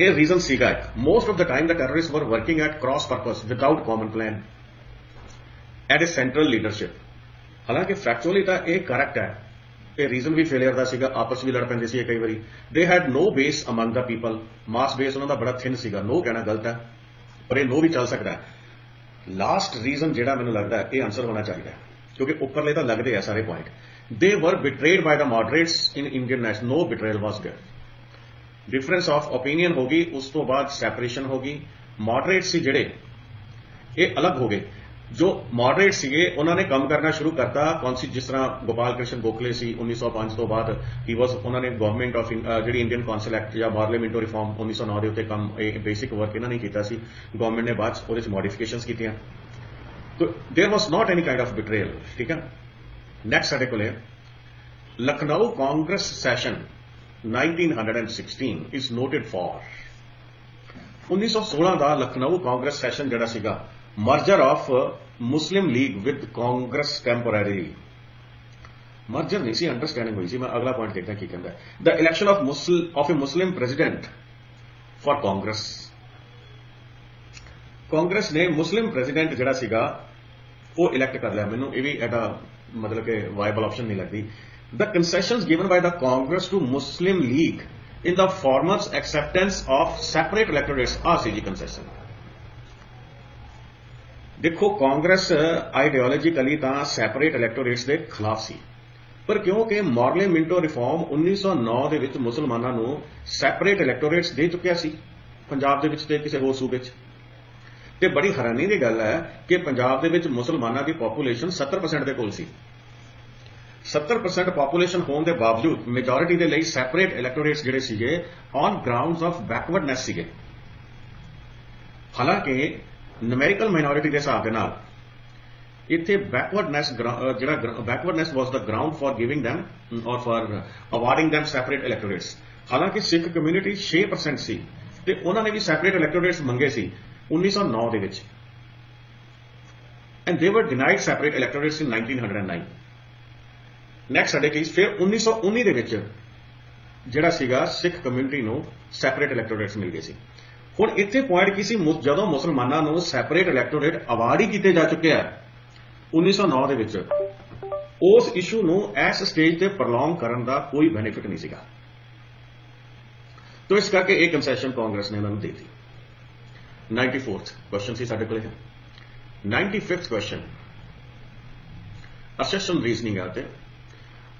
A: ਇਹ ਰੀਜ਼ਨ ਸੀਗਾ। Most of the time the terrorists were working at cross purpose without common plan at a central leadership. ਹਾਲਾਂਕਿ ਫੈਕਚੁਅਲੀ ਤਾਂ ਇਹ ਕਰੈਕਟ ਹੈ, ਇਹ ਰੀਜ਼ਨ ਵੀ ਫੇਲਿਅਰ ਦਾ ਸੀਗਾ। ਆਪਸ ਵੀ ਲੜ ਪੈਂਦੇ ਸੀ ਕਈ ਵਾਰੀ। They had no base among the people. Mass base ਉਹਨਾਂ ਦਾ ਬੜਾ ਥਿਨ ਸੀਗਾ। ਨੋ ਕਹਿਣਾ ਗਲਤ ਹੈ ਪਰ ਇਹ ਨੋ ਵੀ ਚੱਲ ਸਕਦਾ ਹੈ। ਲਾਸਟ ਰੀਜ਼ਨ ਜਿਹੜਾ ਮੈਨੂੰ ਲੱਗਦਾ ਇਹ ਆਨਸਰ ਹੋਣਾ ਚਾਹੀਦਾ ਕਿਉਂਕਿ ਉੱਪਰਲੇ ਤਾਂ ਲੱਗਦੇ ਆ ਸਾਰੇ point. They were betrayed by the moderates in Indian national. No betrayal was there. Difference of opinion होगी, उस तो बाद सैपरेशन होगी। मॉडरेट सी ਜਿਹੜੇ ਇਹ ਅਲੱਗ ਹੋ ਗਏ। ਜੋ ਮॉडरेट ਸੀਗੇ ਉਹਨਾਂ ਨੇ ਕੰਮ ਕਰਨਾ ਸ਼ੁਰੂ ਕਰਤਾ ਕੌਂਸੀ, ਜਿਸ ਤਰ੍ਹਾਂ ਗੋਪਾਲ ਕ੍ਰਿਸ਼ਨ ਗੋਖਲੇ ਸੀ 1905 ਤੋਂ ਬਾਅਦ ਹੀ ਵਾਸ, ਉਹਨਾਂ ਨੇ ਗਵਰਨਮੈਂਟ ਆਫ ਜਿਹੜੀ ਇੰਡੀਅਨ ਕਾਉਂਸਲ ਐਕਟ ਜਾਂ ਪਾਰਲੀਮੈਂਟੋ ਰਿਫਾਰਮ 1909 ਦੇ ਉੱਤੇ ਕੰਮ, ਇਹ ਬੇਸਿਕ ਵਰਕ ਇਹਨਾਂ ਨੇ ਕੀਤਾ ਸੀ। ਗਵਰਨਮੈਂਟ ਨੇ ਬਾਅਦ ਚ ਉਹਦੇ ਚ ਮੋਡੀਫਿਕੇਸ਼ਨਸ ਕੀਤੀਆਂ। ਤੋ there was not any kind of betrayal. ठीक है। नेक्स्ट ਸਾਡੇ ਕੋਲੇ Lucknow Congress session 1916 is noted for। 1916 ਦਾ ਲਖਨਊ ਕਾਂਗਰਸ ਸੈਸ਼ਨ ਜਿਹੜਾ ਸੀਗਾ merger of Muslim League with Congress temporarily. Merger ਨਹੀਂ ਸੀ, ਅੰਡਰਸਟੈਂਡਿੰਗ ਹੋਈ ਸੀ। ਮੈਂ ਅਗਲਾ ਪੁਆਇੰਟ ਦੇਖਦਾ ਕੀ ਕਹਿੰਦਾ। The election of a Muslim president for Congress. Congress ਨੇ ਮੁਸਲਿਮ ਪ੍ਰੈਜ਼ੀਡੈਂਟ ਜਿਹੜਾ ਸੀਗਾ ਉਹ ਇਲੈਕਟ ਕਰ ਲਿਆ। ਮੈਨੂੰ ਇਹ ਵੀ ਐਡਾ ਮਤਲਬ ਕਿ ਵਾਇਬਲ ਆਪਸ਼ਨ ਨਹੀਂ ਲੱਗਦੀ। The concessions given by the Congress to Muslim League in the former's acceptance of separate electorates are CG concession। देखो कांग्रेस आइडियोलॉजिकली ਤਾਂ separate electorates ਦੇ ਖਿਲਾਫ ਸੀ, ਪਰ ਕਿਉਂਕਿ ਮਾਰਲੇ ਮਿੰਟੋ ਰਿਫਾਰਮ 1909 ਦੇ ਵਿੱਚ ਮੁਸਲਮਾਨਾਂ ਨੂੰ separate electorates ਦੇ ਚੁੱਕਿਆ ਸੀ ਪੰਜਾਬ ਦੇ ਵਿੱਚ ਤੇ ਕਿਸੇ ਹੋਰ ਸੂਬੇ 'ਚ। ਤੇ ਬੜੀ ਹੈਰਾਨੀ ਦੀ ਗੱਲ ਹੈ ਕਿ ਪੰਜਾਬ ਦੇ ਵਿੱਚ ਮੁਸਲਮਾਨਾਂ ਦੀ ਪੋਪੂਲੇਸ਼ਨ 70% ਦੇ ਕੋਲ ਸੀ। 70% ਪੋਪੂਲੇਸ਼ਨ ਹੋਣ ਦੇ ਬਾਵਜੂਦ ਮੈਜੋਰਿਟੀ ਦੇ ਲਈ ਸੈਪਰੇਟ ਇਲੈਕਟੋਰੇਟਸ ਜਿਹੜੇ ਸੀਗੇ ਔਨ ਗਰਾਊਂਡਸ ਆਫ ਬੈਕਵਰਡਨੈਸ ਸੀਗੇ। ਹਾਲਾਂਕਿ ਨੂਮੈਰੀਕਲ ਮਾਈਨੋਰਿਟੀ ਦੇ ਹਿਸਾਬ ਦੇ ਨਾਲ ਇੱਥੇ ਬੈਕਵਰਡਨੈਸ ਜਿਹੜਾ ਬੈਕਵਰਡਨੈਸ ਵਾਸ ਦਾ ਗਰਾਊਂਡ ਫॉर ਗਿਵਿੰਗ them ਔਰ ਫॉर ਅਵਾਰਡਿੰਗ them ਸੈਪਰੇਟ ਇਲੈਕਟੋਰੇਟਸ। ਹਾਲਾਂਕਿ ਸਿੱਖ ਕਮਿਊਨਿਟੀ 6% ਸੀ ਤੇ ਉਹਨਾਂ ਨੇ ਵੀ ਸੈਪਰੇਟ ਇਲੈਕਟੋਰੇਟਸ ਮੰਗੇ ਸੀ 1909 ਦੇ ਵਿੱਚ। ਐਂਡ ਦੇ ਵਰ ਡਿਨਾਈਡ ਸੈਪਰੇਟ ਇਲੈਕਟੋਰੇਟਸ ਇਨ 1909। ਨੈਕਸਟ ਸਾਡੇ ਕੇਸ ਫਿਰ 1919 ਦੇ ਵਿੱਚ ਜਿਹੜਾ ਸੀਗਾ ਸਿੱਖ ਕਮਿਊਨਿਟੀ ਨੂੰ ਸੈਪਰੇਟ ਇਲੈਕਟੋਰੇਟਸ ਮਿਲ ਗਏ ਸੀ। ਹੁਣ ਇੱਥੇ ਪੁਆਇੰਟ ਕੀ ਸੀ, ਜਦੋਂ ਮੁਸਲਮਾਨਾਂ ਨੂੰ ਸੈਪਰੇਟ ਇਲੈਕਟੋਰੇਟ ਅਵਾਰਡ ਹੀ ਕੀਤੇ ਜਾ ਚੁੱਕੇ ਆ 1909 ਦੇ ਵਿੱਚ, ਉਸ ਇਸ਼ੂ ਨੂੰ ਇਸ ਸਟੇਜ ਤੇ ਪ੍ਰੋਲੋਂਗ ਕਰਨ ਦਾ ਕੋਈ ਬੈਨੀਫਿਟ ਨਹੀਂ ਸੀਗਾ। ਤੋ ਇਸ ਕਰਕੇ ਇਹ ਕੰਸੈਸ਼ਨ ਕਾਂਗਰਸ ਨੇ ਇਹਨਾਂ ਨੂੰ ਦੇ ਦਿੱਤੀ। 94th ਕੁਐਸਚਨ ਸੀ ਸਾਡੇ ਕੋਲੇ। 95th क्वेश्चन असर्शन रीजनिंग है।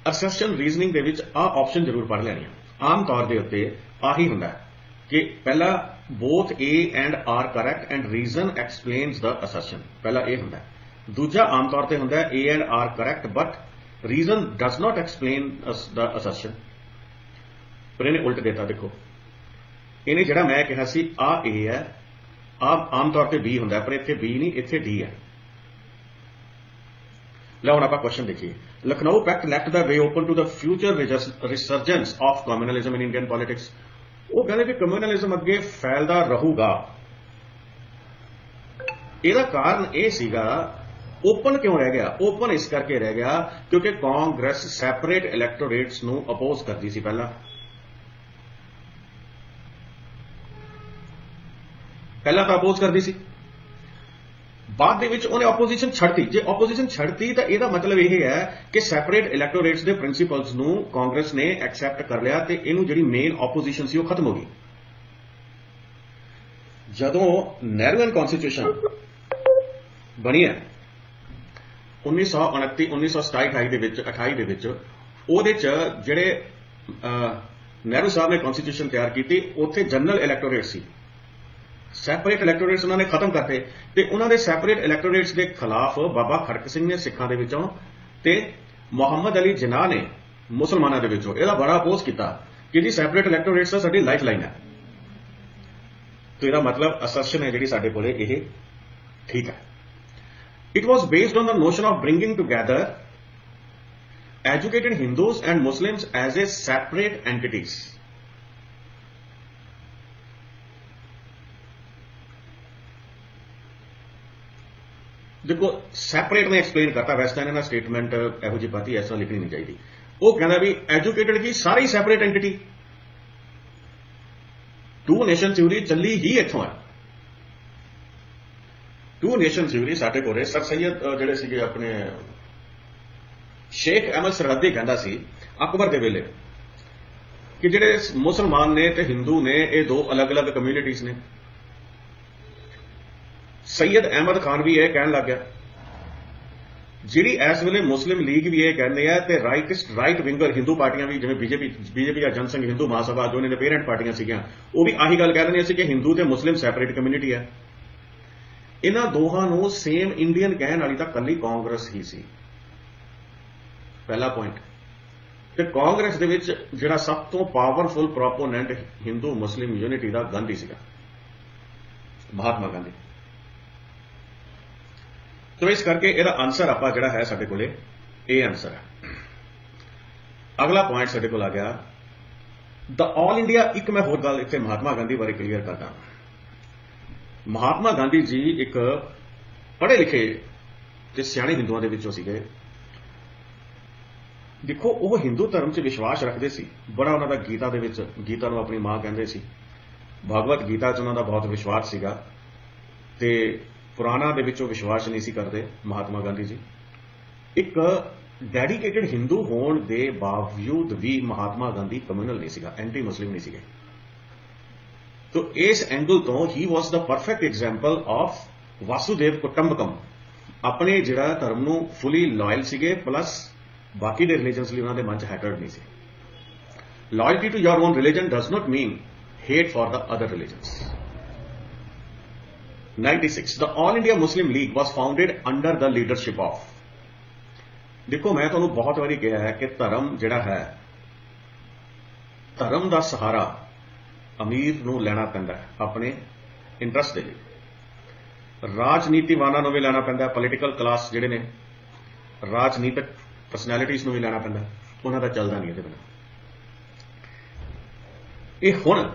A: असर्शन रीजनिंग ਦੇ ਵਿੱਚ ਆ ਆਪਸ਼ਨ ਜ਼ਰੂਰ ਪੜ੍ਹ ਲੈਣੀ ਆ। ਆਮ ਤੌਰ ਦੇ ਉੱਤੇ ਆਹੀ ਹੁੰਦਾ ਕਿ ਪਹਿਲਾ both A and R correct and reason explains the assertion, ਪਹਿਲਾ ਇਹ ਹੁੰਦਾ। ਦੂਜਾ ਆਮ ਤੌਰ ਤੇ ਹੁੰਦਾ A and R correct but reason does not explain the assertion। ਪਰ ਇਹਨੇ ਉਲਟ ਦਿੱਤਾ, ਦੇਖੋ ਇਹਨੇ ਜਿਹੜਾ ਮੈਂ ਕਿਹਾ ਸੀ ਆ A ਹੈ, ਆਮ ਤੌਰ ਤੇ B ਹੁੰਦਾ, ਪਰ ਇੱਥੇ B ਨਹੀਂ, ਇੱਥੇ D ਹੈ। ਲਓ ਹੁਣ ਆਪਾਂ ਕੁਐਸਚਨ ਦੇਖੀਏ। Lucknow pact left the way open to the future resurgence of communalism in Indian politics. ਉਹ ਕਹਿੰਦੇ ਵੀ ਕਮਿਊਨਲਿਜ਼ਮ ਅੱਗੇ ਫੈਲਦਾ ਰਹੂਗਾ। ਇਹਦਾ ਕਾਰਨ ਇਹ ਸੀਗਾ, ਓਪਨ ਕਿਉਂ ਰਹਿ ਗਿਆ? ਓਪਨ ਇਸ ਕਰਕੇ ਰਹਿ ਗਿਆ ਕਿਉਂਕਿ ਕਾਂਗਰਸ ਸੈਪਰੇਟ ਇਲੈਕਟੋਰੇਟਸ ਨੂੰ ਅਪੋਜ਼ ਕਰਦੀ ਸੀ। ਪਹਿਲਾਂ ਤਾਂ ਅਪੋਜ਼ ਕਰਦੀ ਸੀ, ਬਾਅਦ ਦੇ ਵਿੱਚ ਉਹਨੇ ਆਪੋਜੀਸ਼ਨ ਛੱਡਤੀ। ਜੇ ਆਪੋਜੀਸ਼ਨ ਛੱਡਤੀ ਤਾਂ ਇਹਦਾ ਮਤਲਬ ਇਹ ਹੈ ਕਿ ਸੈਪਰੇਟ ਇਲੈਕਟੋਰੇਟਸ ਦੇ ਪ੍ਰਿੰਸੀਪਲਸ ਨੂੰ ਕਾਂਗਰਸ ਨੇ ਐਕਸੈਪਟ ਕਰ ਲਿਆ ਤੇ ਇਹਨੂੰ ਜਿਹੜੀ ਮੇਨ ਆਪੋਜੀਸ਼ਨ ਸੀ ਉਹ ਖਤਮ ਹੋ ਗਈ। ਜਦੋਂ ਨਹਿਰੂਅਨ ਕਨਸਟੀਟਿਊਸ਼ਨ ਬਣੀ ਹੈ 1929 1927 ਦੇ ਵਿੱਚ 28 ਦੇ ਵਿੱਚ, ਉਹਦੇ ਚ ਜਿਹੜੇ ਨਹਿਰੂ ਸਾਹਿਬ ਨੇ ਕਨਸਟੀਟਿਊਸ਼ਨ ਤਿਆਰ ਕੀਤੀ, ਉੱਥੇ ਜਨਰਲ ਇਲੈਕਟੋਰੇਟ ਸੀ, ਸੈਪਰੇਟ ਇਲੈਕਟੋਰੇਟਸ ਉਹਨਾਂ ਨੇ ਖਤਮ ਕਰਤੇ ਤੇ ਉਹਨਾਂ ਦੇ ਸੈਪਰੇਟ ਇਲੈਕਟੋਰੇਟਸ ਦੇ ਖਿਲਾਫ ਬਾਬਾ ਖੜਕ ਸਿੰਘ ਨੇ ਸਿੱਖਾਂ ਦੇ ਵਿੱਚੋਂ ਤੇ ਮੁਹੰਮਦ ਅਲੀ ਜਿਨਾਹ ਨੇ ਮੁਸਲਮਾਨਾਂ ਦੇ ਵਿੱਚੋਂ ਇਹਦਾ ਬੜਾ ਅਪੋਜ਼ ਕੀਤਾ ਕਿ ਜੀ ਸੈਪਰੇਟ ਇਲੈਕਟੋਰੇਟਸ ਤਾਂ ਸਾਡੀ ਲਾਈਫ ਲਾਈਨ ਹੈ। ਤੇ ਇਹਦਾ ਮਤਲਬ ਅਸਰਸ਼ਨ ਹੈ ਜਿਹੜੀ ਸਾਡੇ ਕੋਲੇ ਇਹ ਠੀਕ ਹੈ। It was based on the notion of bringing together educated Hindus and Muslims as a separate entities. देखो सैपरेट ने एक्सप्लेन करता, वैसे तो इन्होंने स्टेटमेंट ਇਹੋ ਜਿਹੀ ਪਾਤੀ ਇਸ ਤਰ੍ਹਾਂ ਲਿਖਣੀ ਨਹੀਂ ਚਾਹੀਦੀ। ਉਹ ਕਹਿੰਦਾ ਵੀ ਐਜੂਕੇਟਡ ਕੀ ਸਾਰੀ separate entity, two nation theory ਚੱਲੀ ਹੀ ਇੱਥੋਂ ਹੈ। ਟੂ ਨੇਸ਼ਨ ਥਿਊਰੀ ਸਾਡੇ ਕੋਲੇ ਸਰ ਸੈਯਦ ਜਿਹੜੇ ਸੀਗੇ ਆਪਣੇ ਸ਼ੇਖ ਅਹਿਮਦ ਸਰਹੱਦੀ ਕਹਿੰਦਾ ਸੀ ਅਕਬਰ ਦੇ ਵੇਲੇ ਕਿ ਜਿਹੜੇ ਮੁਸਲਮਾਨ ਨੇ ਤੇ ਹਿੰਦੂ ਨੇ ਇਹ ਦੋ ਅਲੱਗ-ਅਲੱਗ ਕਮਿਊਨਿਟੀਜ਼ ਨੇ। ਸੈਯਦ ਅਹਿਮਦ ਖਾਨ ਵੀ ਇਹ ਕਹਿਣ ਲੱਗ ਗਿਆ, ਜਿਹੜੀ ਇਸ ਵੇਲੇ ਮੁਸਲਿਮ ਲੀਗ ਵੀ ਇਹ ਕਹਿੰਦੇ ਆ ਤੇ ਰਾਈਟ ਵਿੰਗਰ ਹਿੰਦੂ ਪਾਰਟੀਆਂ ਵੀ, ਜਿਵੇਂ ਬੀਜੇਪੀ ਜਾਂ ਜਨਸੰਘ ਹਿੰਦੂ ਮਹਾਸਭਾ, ਜੋ ਇਹਨਾਂ ਦੇ ਪੇਰੈਂਟ ਪਾਰਟੀਆਂ ਸੀਗੀਆਂ, ਉਹ ਵੀ ਆਹੀ ਗੱਲ ਕਹਿ ਰਹੀਆਂ ਸੀ ਕਿ ਹਿੰਦੂ ਤੇ ਮੁਸਲਿਮ ਸੈਪਰੇਟ ਕਮਿਊਨਿਟੀ ਹੈ। ਇਹਨਾਂ ਦੋਹਾਂ ਨੂੰ ਸੇਮ ਇੰਡੀਅਨ ਕਹਿਣ ਵਾਲੀ ਤਾਂ ਕੱਲੀ ਕਾਂਗਰਸ ਹੀ ਸੀ, ਪਹਿਲਾ ਪੁਆਇੰਟ। ਤੇ ਕਾਂਗਰਸ ਦੇ ਵਿੱਚ ਜਿਹੜਾ ਸਭ ਤੋਂ ਪਾਵਰਫੁਲ ਪ੍ਰੋਪੋਨੈਂਟ ਹਿੰਦੂ ਮੁਸਲਿਮ ਯੂਨਿਟੀ ਦਾ ਗਾਂਧੀ ਸੀਗਾ, ਮਹਾਤਮਾ ਗਾਂਧੀ। तो इस करके ਇਹਦਾ ਆਨਸਰ ਆਪਾਂ ਜਿਹੜਾ ਹੈ ਸਾਡੇ ਕੋਲੇ ਇਹ ਆਨਸਰ ਹੈ। ਅਗਲਾ ਪੁਆਇੰਟ ਸਾਡੇ ਕੋਲ ਆ ਗਿਆ ਦ ਆਲ ਇੰਡੀਆ। ਇੱਕ ਮੈਂ ਹੋਰ ਗੱਲ ਇੱਥੇ ਮਹਾਤਮਾ ਗਾਂਧੀ ਬਾਰੇ ਕਲੀਅਰ ਕਰਦਾ। ਮਹਾਤਮਾ ਗਾਂਧੀ ਜੀ ਇੱਕ ਪੜ੍ਹੇ ਲਿਖੇ ਤੇ ਸਿਆਣੇ ਹਿੰਦੂਆਂ ਦੇ ਵਿੱਚੋਂ ਸੀਗੇ। ਦੇਖੋ ਉਹ ਹਿੰਦੂ ਧਰਮ 'ਚ ਵਿਸ਼ਵਾਸ ਰੱਖਦੇ ਸੀ ਬੜਾ, ਉਹਨਾਂ ਦਾ ਗੀਤਾ ਦੇ ਵਿੱਚ, ਗੀਤਾ ਨੂੰ ਆਪਣੀ ਮਾਂ ਕਹਿੰਦੇ ਸੀ, ਭਗਵਤ ਗੀਤਾ 'ਚ ਉਹਨਾਂ ਦਾ ਬਹੁਤ ਵਿਸ਼ਵਾਸ ਸੀਗਾ ਤੇ ਪੁਰਾਣਾ ਦੇ ਵਿੱਚੋਂ ਵਿਸ਼ਵਾਸ ਨਹੀਂ ਸੀ ਕਰਦੇ ਮਹਾਤਮਾ ਗਾਂਧੀ ਜੀ। ਇੱਕ ਡੈਡੀਕੇਟਡ ਹਿੰਦੂ ਹੋਣ ਦੇ ਬਾਵਜੂਦ ਵੀ ਮਹਾਤਮਾ ਗਾਂਧੀ ਕਮਿਊਨਲ ਨਹੀਂ ਸੀਗਾ, ਐਂਟੀ ਮੁਸਲਿਮ ਨਹੀਂ ਸੀਗੇ। ਤੋ ਇਸ ਐਂਗਲ ਤੋਂ ਹੀ ਵਾਸ ਦਾ ਪਰਫੈਕਟ ਐਗਜ਼ਾਮਪਲ ਆਫ ਵਾਸੂਦੇਵ ਕੁਟੰਬਕਮ। ਆਪਣੇ ਜਿਹੜਾ ਧਰਮ ਨੂੰ ਫੁਲੀ ਲਾਇਲ ਸੀਗੇ, ਪਲੱਸ ਬਾਕੀ ਦੇ ਰਿਲੀਜਨਸ ਲਈ ਉਹਨਾਂ ਦੇ ਮਨ 'ਚ ਹੈਟਰਡ ਨਹੀਂ ਸੀ। Loyalty to your own religion does not mean hate for the other religions. 96 the All India Muslim League was founded under the leadership of. देखो मैं ਤੁਹਾਨੂੰ ਬਹੁਤ ਵਾਰੀ ਕਿਹਾ ਹੈ ਕਿ ਧਰਮ ਜਿਹੜਾ ਹੈ, ਧਰਮ ਦਾ ਸਹਾਰਾ ਅਮੀਰ ਨੂੰ ਲੈਣਾ ਪੈਂਦਾ ਹੈ ਆਪਣੇ ਇੰਟਰਸਟ ਦੇ ਲਈ। ਰਾਜਨੀਤੀਵਾਨਾਂ ਨੂੰ ਵੀ ਲੈਣਾ ਪੈਂਦਾ, ਪੋਲੀਟੀਕਲ ਕਲਾਸ ਜਿਹੜੇ ਨੇ, ਰਾਜਨੀਤਿਕ ਪਰਸਨੈਲਿਟੀਜ਼ ਨੂੰ ਵੀ ਲੈਣਾ ਪੈਂਦਾ, ਉਹਨਾਂ ਦਾ ਚੱਲਦਾ ਨਹੀਂ ਇਹਦੇ ਬਿਨਾਂ। ਇਹ ਹੁਣ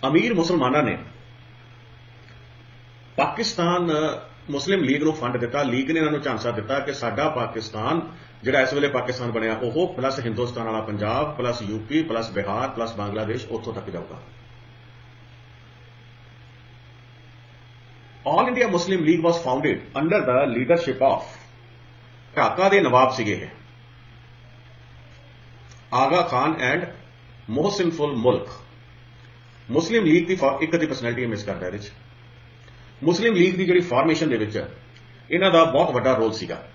A: ਅਮੀਰ ਮੁਸਲਮਾਨਾਂ ਨੇ ਪਾਕਿਸਤਾਨ ਮੁਸਲਿਮ ਲੀਗ ਨੂੰ ਫੰਡ ਦਿੱਤਾ। ਲੀਗ ਨੇ ਇਹਨਾਂ ਨੂੰ ਝਾਂਸਾ ਦਿੱਤਾ ਕਿ ਸਾਡਾ ਪਾਕਿਸਤਾਨ ਜਿਹੜਾ ਇਸ ਵੇਲੇ ਪਾਕਿਸਤਾਨ ਬਣਿਆ, ਉਹ ਪਲੱਸ ਹਿੰਦੁਸਤਾਨ ਵਾਲਾ Punjab, plus UP, plus Bihar, plus Bangladesh, ਉੱਥੋਂ ਤੱਕ ਜਾਊਗਾ। All India Muslim League was founded under the leadership of, Dhaka ਦੇ ਨਵਾਬ ਸੀਗੇ ਇਹ, ਆਗਾ ਖਾਨ ਐਂਡ ਮੋਹਸਿਨ ਫੁਲ ਮੁਲਕ। ਮੁਸਲਿਮ ਲੀਗ ਦੀ ਇੱਕ ਦੀ ਪਰਸਨੈਲਿਟੀ ਮਿਸ ਕਰਦਾ ਇਹਦੇ 'ਚ। ਮੁਸਲਿਮ ਲੀਗ ਦੀ ਜਿਹੜੀ ਫਾਰਮੇਸ਼ਨ ਦੇ ਵਿੱਚ ਇਹਨਾਂ ਦਾ ਬਹੁਤ ਵੱਡਾ ਰੋਲ ਸੀਗਾ।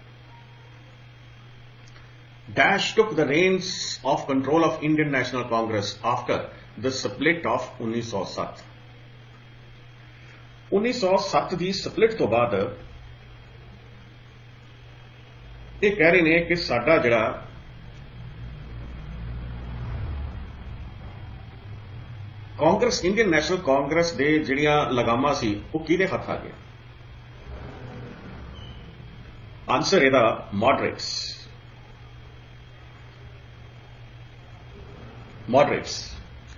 A: Dash took the reins of control of Indian National Congress after the split of 1907। 1907 the split ਤੋਂ ਬਾਅਦ ਇਹ ਕਹਿ ਰਹੇ ਨੇ ਕਿ ਸਾਡਾ ਜਿਹੜਾ ਕਾਂਗਰਸ ਇੰਡੀਅਨ ਨੈਸ਼ਨਲ ਕਾਂਗਰਸ ਦੇ ਜਿਹੜੀਆਂ ਲਗਾਮਾਂ ਸੀ ਉਹ ਕਿਹਦੇ ਹੱਥ ਆ ਗਏ? ਆਨਸਰ ਇਹਦਾ ਮੋਡਰੇਟਸ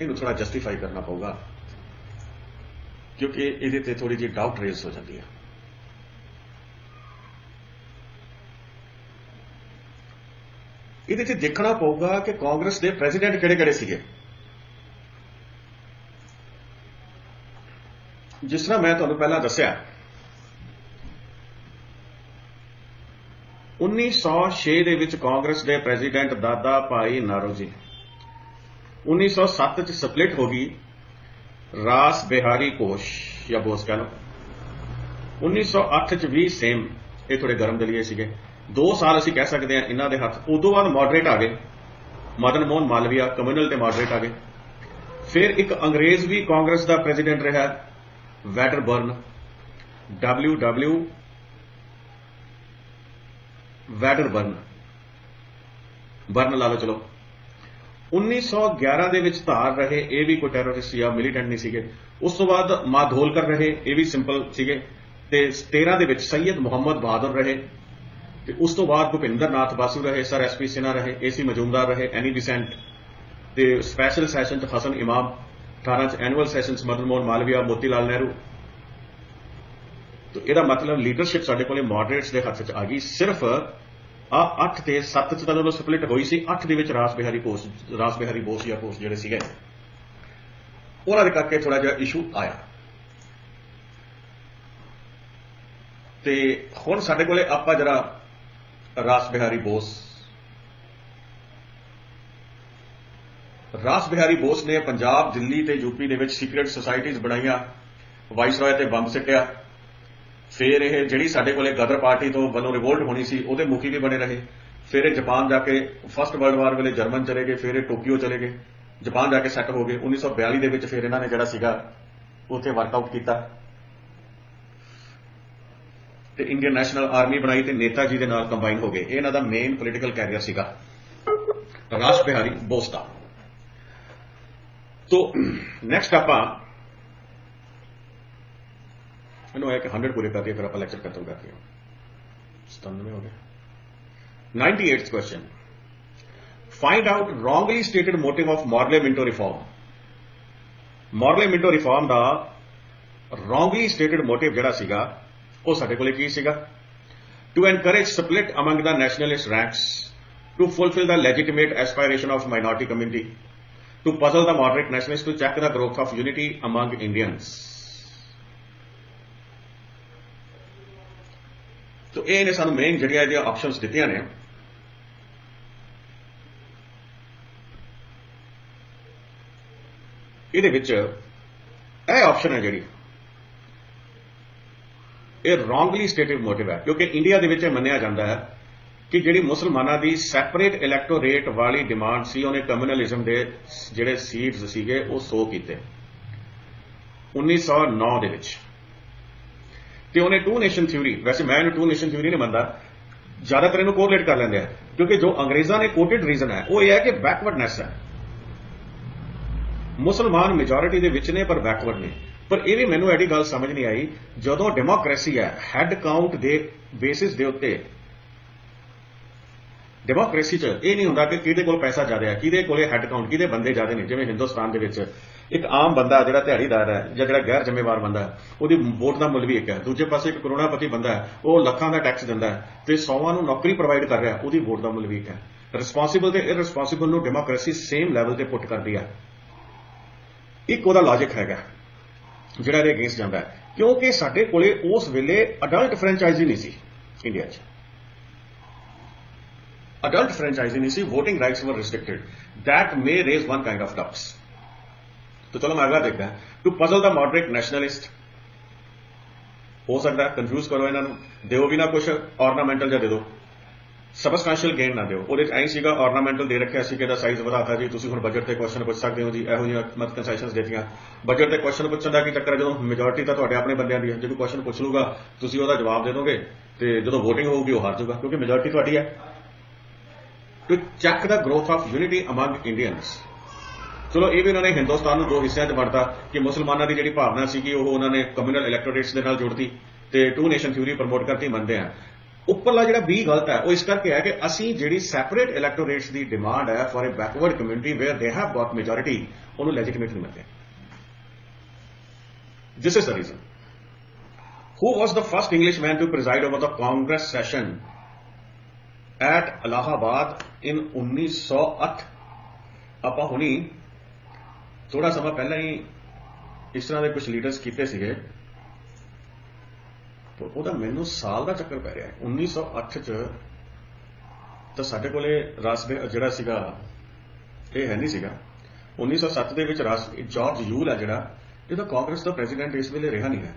A: ਇਹਨੂੰ ਥੋੜਾ ਜਸਟੀਫਾਈ ਕਰਨਾ ਪਊਗਾ ਕਿਉਂਕਿ ਇਹਦੇ ਤੇ ਥੋੜੀ ਜਿਹੀ ਡਾਊਟ ਰੇਜ਼ ਹੋ ਜਾਂਦੀ ਹੈ। ਇਹਦੇ ਤੇ ਦੇਖਣਾ ਪਊਗਾ ਕਿ ਕਾਂਗਰਸ ਦੇ ਪ੍ਰੈਜ਼ੀਡੈਂਟ ਕਿਹੜੇ-ਕਿਹੜੇ ਸੀਗੇ। ਜਿਸ ਤਰ੍ਹਾਂ ਮੈਂ ਤੁਹਾਨੂੰ ਪਹਿਲਾਂ ਦੱਸਿਆ 1906 ਦੇ ਵਿੱਚ ਕਾਂਗਰਸ ਦੇ ਪ੍ਰੈਜ਼ੀਡੈਂਟ ਦਾਦਾ ਭਾਈ ਨਾਰੋਜੀ। 1907 ਚ ਸਪਲਿਟ ਹੋ ਗਈ ਰਾਸ ਬਿਹਾਰੀ ਘੋਸ਼ ਜਾਂ ਬੋਸ ਕਹ ਲਓ। 1908 ਚ ਵੀ ਸੇਮ, ਇਹ ਥੋੜੇ ਗਰਮ ਦਲੀਏ ਸੀਗੇ। 2 ਸਾਲ ਅਸੀਂ ਕਹਿ ਸਕਦੇ ਹਾਂ ਇਹਨਾਂ ਦੇ ਹੱਥ। ਉਦੋਂ ਬਾਅਦ ਮਾਡਰੇਟ ਆ ਗਏ, ਮਦਨ ਮੋਹਨ ਮਾਲਵੀਆ ਕਮਿਊਨਲ ਤੇ ਮਾਡਰੇਟ ਆ ਗਏ। ਫਿਰ ਇੱਕ ਅੰਗਰੇਜ਼ ਵੀ ਕਾਂਗਰਸ ਦਾ ਪ੍ਰੈਜ਼ੀਡੈਂਟ ਰਿਹਾ ਵੈਡਰਬਰਨ, WW ਵੈਡਰਬਰਨ, ਬਰਨ ਲਾ ਲਓ ਚਲੋ। 1911 ਦੇ ਵਿੱਚ ਧਾਰ ਰਹੇ, ਇਹ ਵੀ ਕੋਈ ਟੈਰਰਿਸਟ ਜਾਂ ਮਿਲੀਟੈਂਟ ਨਹੀਂ ਸੀਗੇ। ਉਸ ਤੋਂ ਬਾਅਦ ਮਾਧੋਲਕਰ ਰਹੇ, ਇਹ ਵੀ ਸਿੰਪਲ ਸੀਗੇ। ਤੇ 13 ਦੇ ਵਿੱਚ ਸੈਯਦ ਮੁਹੰਮਦ ਬਹਾਦਰ ਰਹੇ। ਤੇ ਉਸ ਤੋਂ ਬਾਅਦ ਭੁਪਿੰਦਰ ਨਾਥ ਬਾਸੂ ਰਹੇ, ਸਰ SP ਸਿਨਹਾ ਰਹੇ, AC ਮਜੂਮਦਾਰ ਰਹੇ, ਐਨੀ ਬਿਸੈਂਟ। ਤੇ ਸਪੈਸ਼ਲ ਸੈਸ਼ਨ ਚ ਹਸਨ ਇਮਾਮ, 18 ਚ ਐਨੂਅਲ ਸੈਸ਼ਨ ਚ ਮਦਨ ਮੋਹਨ ਮਾਲਵੀਆ, ਮੋਤੀ ਲਾਲ ਨਹਿਰੂ। ਤੇ ਇਹਦਾ ਮਤਲਬ ਲੀਡਰਸ਼ਿਪ ਸਾਡੇ ਕੋਲੇ ਮੋਡਰੇਟਸ ਦੇ ਹੱਥ ਚ ਆ ਗਈ। ਸਿਰਫ 8 ਤੇ 7 ਚ ਤਾਂ ਜਦੋਂ ਸਪਲਿਟ ਹੋਈ ਸੀ, 8 ਦੇ ਵਿੱਚ ਰਾਸ ਬਿਹਾਰੀ ਬੋਸ ਜਾਂ ਘੋਸ਼ ਜਿਹੜੇ ਸੀਗੇ ਉਹਨਾਂ ਦੇ ਕਰਕੇ ਥੋੜਾ ਜਿਹਾ ਇਸ਼ੂ ਆਇਆ। ਤੇ ਹੁਣ ਸਾਡੇ ਕੋਲੇ ਆਪਾਂ ਜਰਾ ਰਾਸ ਬਿਹਾਰੀ ਬੋਸ ਨੇ ਪੰਜਾਬ, ਦਿੱਲੀ ਤੇ ਯੂਪੀ ਦੇ ਵਿੱਚ ਸੀਕ੍ਰੇਟ ਸੁਸਾਇਟੀਜ਼ ਬਣਾਈਆਂ, ਵਾਇਸਰਾਏ ਤੇ ਬੰਬ ਸਿੱਟਿਆ। ਫਿਰ ਇਹ ਜਿਹੜੀ ਸਾਡੇ ਕੋਲੇ ਗਦਰ ਪਾਰਟੀ ਤੋਂ ਵੱਲੋਂ ਰਿਵੋਲਟ ਹੋਣੀ ਸੀ ਉਹਦੇ ਮੁਖੀ ਵੀ ਬਣੇ ਰਹੇ। ਫਿਰ ਇਹ ਜਾਪਾਨ ਜਾ ਕੇ ਫਸਟ ਵਰਲਡ ਵਾਰ ਵੇਲੇ ਜਰਮਨ ਚਲੇ ਗਏ, ਫਿਰ ਇਹ ਟੋਕੀਓ ਚਲੇ ਗਏ, ਜਾਪਾਨ ਜਾ ਕੇ ਸੈੱਟ ਹੋ ਗਏ। 1942 ਦੇ ਵਿੱਚ ਫਿਰ ਇਹਨਾਂ ਨੇ ਜਿਹੜਾ ਸੀਗਾ ਉੱਥੇ ਵਰਕਆਊਟ ਕੀਤਾ ਤੇ ਇੰਡੀਅਨ ਨੈਸ਼ਨਲ ਆਰਮੀ ਬਣਾਈ ਤੇ ਨੇਤਾ ਜੀ ਦੇ ਨਾਲ ਕੰਬਾਈਨ ਹੋ ਗਏ। ਇਹ ਇਹਨਾਂ ਦਾ ਮੇਨ ਪੋਲੀਟੀਕਲ ਕੈਰੀਅਰ ਸੀਗਾ ਰਾਸ ਬਿਹਾਰੀ ਬੋਸ ਦਾ। तो नेक्स्ट आप एक 100 पूरे कर दिए, फिर आप लेक्चर खत्म कर दिया। 97 हो गया। 98th question, find out wrongly stated motive of Morley Minto reform. Morley Minto reform का रॉन्गली स्टेटेड मोटिव जिहड़ा सीगा वो साडे कोले की सीगा? To encourage split among the nationalist ranks, to fulfil the legitimate aspiration of minority community, to puzzle the moderate nationalists, to check the growth of unity among Indians। तो ये ने सानू मेन जड़िया दी ऑप्शंस दित्तियां ने। ਇਹਦੇ ਵਿੱਚ ਇਹ option ਹੈ ਜਿਹੜੀ ਇਹ ਰੌਂਗਲੀ ਸਟੇਟਿਡ ਮੋਟਿਵ ਹੈ, ਕਿਉਂਕਿ ਇੰਡੀਆ ਦੇ ਵਿੱਚ ਮੰਨਿਆ ਜਾਂਦਾ ਹੈ ਕਿ ਜਿਹੜੀ ਮੁਸਲਮਾਨਾਂ ਦੀ ਸੈਪਰੇਟ ਇਲੈਕਟੋਰੇਟ ਵਾਲੀ ਡਿਮਾਂਡ ਸੀ ਉਹਨੇ ਕਮਿਊਨਲਿਜ਼ਮ ਦੇ ਜਿਹੜੇ ਸੀਡਸ ਸੀਗੇ ਉਹ ਸੋ ਕੀਤੇ 1909 ਦੇ ਵਿੱਚ। ਤੇ ਉਹਨੇ ਟੂ ਨੇਸ਼ਨ ਥਿਊਰੀ, ਵੈਸੇ ਮੈਂ ਇਹਨੂੰ ਟੂ ਨੇਸ਼ਨ ਥਿਊਰੀ ਨਹੀਂ ਮੰਨਦਾ, ਜ਼ਿਆਦਾਤਰ ਇਹਨੂੰ ਕੋਰਿਲੇਟ ਕਰ ਲੈਂਦੇ ਆ, ਕਿਉਂਕਿ ਜੋ ਅੰਗਰੇਜ਼ਾਂ ਨੇ ਕੋਟਡ ਰੀਜ਼ਨ ਹੈ ਉਹ ਇਹ ਹੈ ਕਿ ਬੈਕਵਰਡਨੈਸ ਹੈ। ਮੁਸਲਮਾਨ ਮੈਜੋਰਿਟੀ ਦੇ ਵਿੱਚ ਨੇ ਪਰ ਬੈਕਵਰਡ ਨੇ। ਪਰ ਇਹ ਵੀ ਮੈਨੂੰ ਐਡੀ ਗੱਲ ਸਮਝ ਨਹੀਂ ਆਈ, ਜਦੋਂ ਡੈਮੋਕ੍ਰੇਸੀ ਹੈ ਹੈਡ ਕਾਊਂਟ ਦੇ ਬੇਸਿਸ ਦੇ ਉੱਤੇ, ਡੈਮੋਕ੍ਰੇਸੀ 'ਚ ਇਹ ਨਹੀਂ ਹੁੰਦਾ ਕਿ ਕਿਹਦੇ ਕੋਲ ਪੈਸਾ ਜ਼ਿਆਦਾ ਹੈ, ਕਿਹਦੇ ਕੋਲੇ ਹੈਡ ਕਾਊਂਟ, ਕਿਹਦੇ ਬੰਦੇ ਜ਼ਿਆਦਾ ਨੇ। ਜਿਵੇਂ ਹਿੰਦੁਸਤਾਨ ਦੇ ਵਿੱਚ ਇੱਕ ਆਮ ਬੰਦਾ ਜਿਹੜਾ ਦਿਹਾੜੀਦਾਰ ਹੈ ਜਾਂ ਜਿਹੜਾ ਗੈਰ ਜ਼ਿੰਮੇਵਾਰ ਬੰਦਾ ਹੈ ਉਹਦੀ ਵੋਟ ਦਾ ਮੁੱਲ ਵੀ ਇੱਕ ਹੈ। ਦੂਜੇ ਪਾਸੇ ਇੱਕ ਕਰੋੜਾਪਤੀ ਬੰਦਾ ਹੈ ਉਹ ਲੱਖਾਂ ਦਾ ਟੈਕਸ ਦਿੰਦਾ ਹੈ ਤੇ 100 ਨੂੰ ਨੌਕਰੀ ਪ੍ਰੋਵਾਈਡ ਕਰ ਰਿਹਾ, ਉਹਦੀ ਵੋਟ ਦਾ ਮੁੱਲ ਵੀ ਇੱਕ ਹੈ। ਰਿਸਪੌਂਸਿਬਲ ਤੇ ਇਰਰਿਸਪੌਂਸਿਬਲ ਨੂੰ ਡੈਮੋਕ੍ਰੇਸੀ ਸੇਮ ਲੈਵਲ ਤੇ ਪੁੱਟ ਕਰਦੀ ਹੈ। ਇੱਕ ਉਹਦਾ ਲੌਜਿਕ ਹੈਗਾ ਜਿਹੜਾ ਇਹਦੇ ਅਗੇਂਸਟ ਜਾਂਦਾ ਹੈ, ਕਿਉਂਕਿ ਸਾਡੇ ਕੋਲੇ ਉਸ ਵੇਲੇ ਅਡਲਟ ਫਰੈਂਚਾਈਜ਼ੀ ਨਹੀਂ ਸੀ ਇੰਡੀਆ 'ਚ। adult franchising नहीं सी, voting rights were restricted, that may raise one kind of doubts। तो चलो मैं अगला देखते हैं। To puzzle the moderate nationalist, हो सकता है कन्फ्यूज करो इन्हों, दिओ भी ना कुछ ऑर्नामेंटल जा दे दो, सबसटैंशियल गेन ना दिओ। वो ऐ सीगा ऑर्नामेंटल दे रखा सी कि साइज बढ़ाता जी, तुम हम बजट से क्वेश्चन पूछ सकते हो जी, ਇਹੋ ਜਿਹੀਆਂ ਮਤ ਕੰਸੈਸ਼ਨਸ देतियां। बजट से क्वेश्चन पूछण का की चक्कर है, जो मेजोरिटी तो तुहाडे अपने बंदियां दी है, जो कोई क्वेश्चन पूछ लूगा तुसीं ਉਹਦਾ जवाब दे दोगे तो जो वोटिंग होगी वो हार जाऊगा, क्योंकि मेजोरिटी तुहाडी है। To check the growth of unity among Indians. चलो ये भी उन्होंने हिंदुस्तान को दो हिस्सों में वंडता कि मुसलमानों की जी भावना सी उन्होंने कम्यूनल इलैक्टोरेट्स के नाल जोड़ती तो टू नेशन थ्योरी प्रमोट करती, मनते हैं। उपरला जो बी गलत है वो इस करके है कि असी जी सैपरेट इलैक्टोरेट्स की डिमांड है for a backward community where they have got majority, उन्होंने लैजिटिमेट नहीं मनते। This is the reason. Who was the first English man to preside over the Congress session at Allahabad in 1908? आप हुणी थोड़ा समा पहला ही इस तरह के कुछ लीडर्स किए थे, तो वह मैनू साल का चक्कर पै रहा है। 1908 तो साढ़े को जोड़ा सीगा ये है नहीं सीगा। 1907 के रास जॉर्ज यूल है जोड़ा, ये तो कांग्रेस का प्रेजिडेंट इस वेले रहा नहीं है।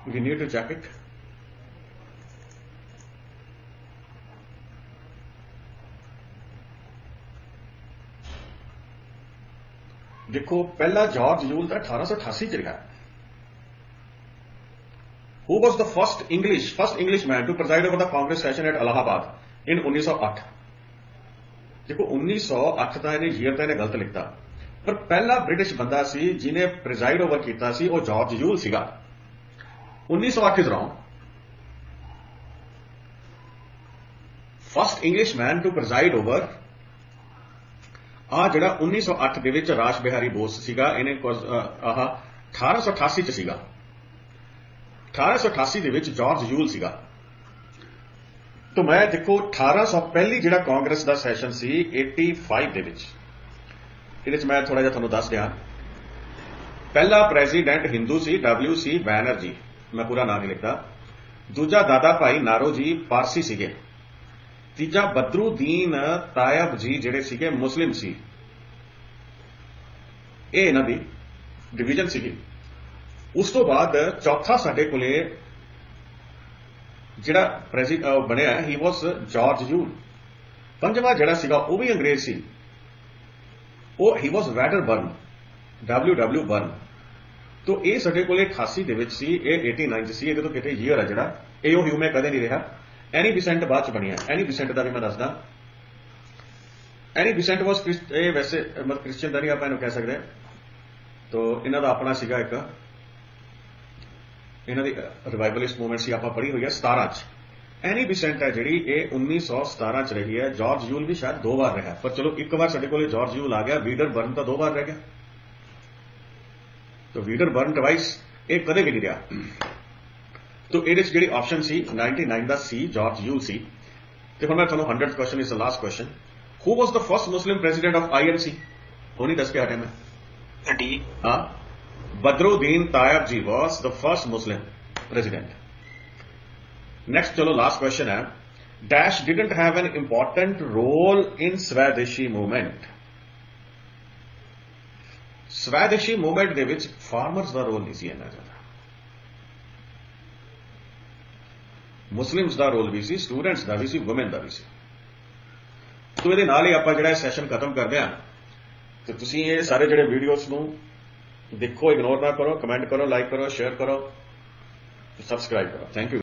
A: We need to check it. देखो पहला जॉर्ज यूल का 1888 च रहा। Who was the first English man to preside over the Congress session at Allahabad in 1908? देखो 1908 का इन्हें ईयर तो इन्हें गलत लिखता, पर पहला ब्रिटिश बंदा सी जिन्हें प्रिजाइड ओवर किया सी वो जॉर्ज यूल सीगा। 1908 is wrong. First English man to preside over जड़ा 1908 के विच रास बिहारी बोस सीगा, इन्हें 1888 च सीगा। 1888 के विच जॉर्ज यूल सीगा। तो मैं देखो 1800 पहली जिहड़ा कांग्रेस का सैशन सी 85 दे विच, इहदे च मैं थोड़ा जिहा तुहानूं दस दियां। पहला प्रेजिडेंट हिंदू सी WC बैनर्जी, मैं पूरा नाम नहीं लिखता। दूजा दादा भाई नारोजी पारसी सीगे। तीजा बदरुद्दीन तायब जी जिहड़े सीगे मुस्लिम सी, ये इन्हां दी डिवीजन सीगी। उस तो बाद चौथा साडे कोले जिहड़ा प्रेजिडेंट बनिया ही वॉज जॉर्ज यूल। पंजवां जिहड़ा सीगा वो भी अंग्रेज सी, वो ही वॉज वैडरबर्न, WW बर्न। तो ये साडे कोले 88 दे विच सी, ये 89 च सी। ये तो किते ईयर है जिहड़ा ये ह्यूमे कदे नहीं रहा। एनी बिसेंट बाद च बनिया। एनी बिसेंट का भी मैं दसदा। एनी बिसेंट वॉज वैसे मतलब क्रिश्चियन का नहीं आप कह सकते, तो इन्हों का अपना सीगा एक इन्हों की रिवाइवलिस्ट मूवमेंट सी आप पढ़ी हुई है 17 च। एनी बिसेंट है जी ये 1917 च रही है। जॉर्ज यूल भी शायद 2 बार रहा, पर चलो एक बार साडे कोले जॉर्ज यूल आ गया। वीडर बर्न तो 2 बार रह गया, तो वीडर बर्न डिवाइस ये कदे भी नहीं रहा। तो ये जी ऑप्शन सी 99 का सी जॉर्ज यूल सी। तो हम मैं थोड़ा 100th question is the last question. Who was the first Muslim president of INC? हो नहीं दस के हटे मैं
B: डी।
A: हाँ, Badruddin Tyab ji was the first Muslim president. Next चलो लास्ट क्वेश्चन है। Dash didn't have an important role in swadeshi movement. Swadeshi movement दे विच फार्मर्स का रोल नहीं सी इन्ना ज्यादा, मुस्लिम्स का रोल भी सी, स्टूडेंट्स का भी सी, वुमेन का भी सी। तो ये नाल ही आप जो सैशन खत्म करते हैं। तो तुम ये सारे जो वीडियोस देखो, इग्नोर ना करो, कमेंट करो, लाइक करो, शेयर करो, सब्सक्राइब करो। Thank you.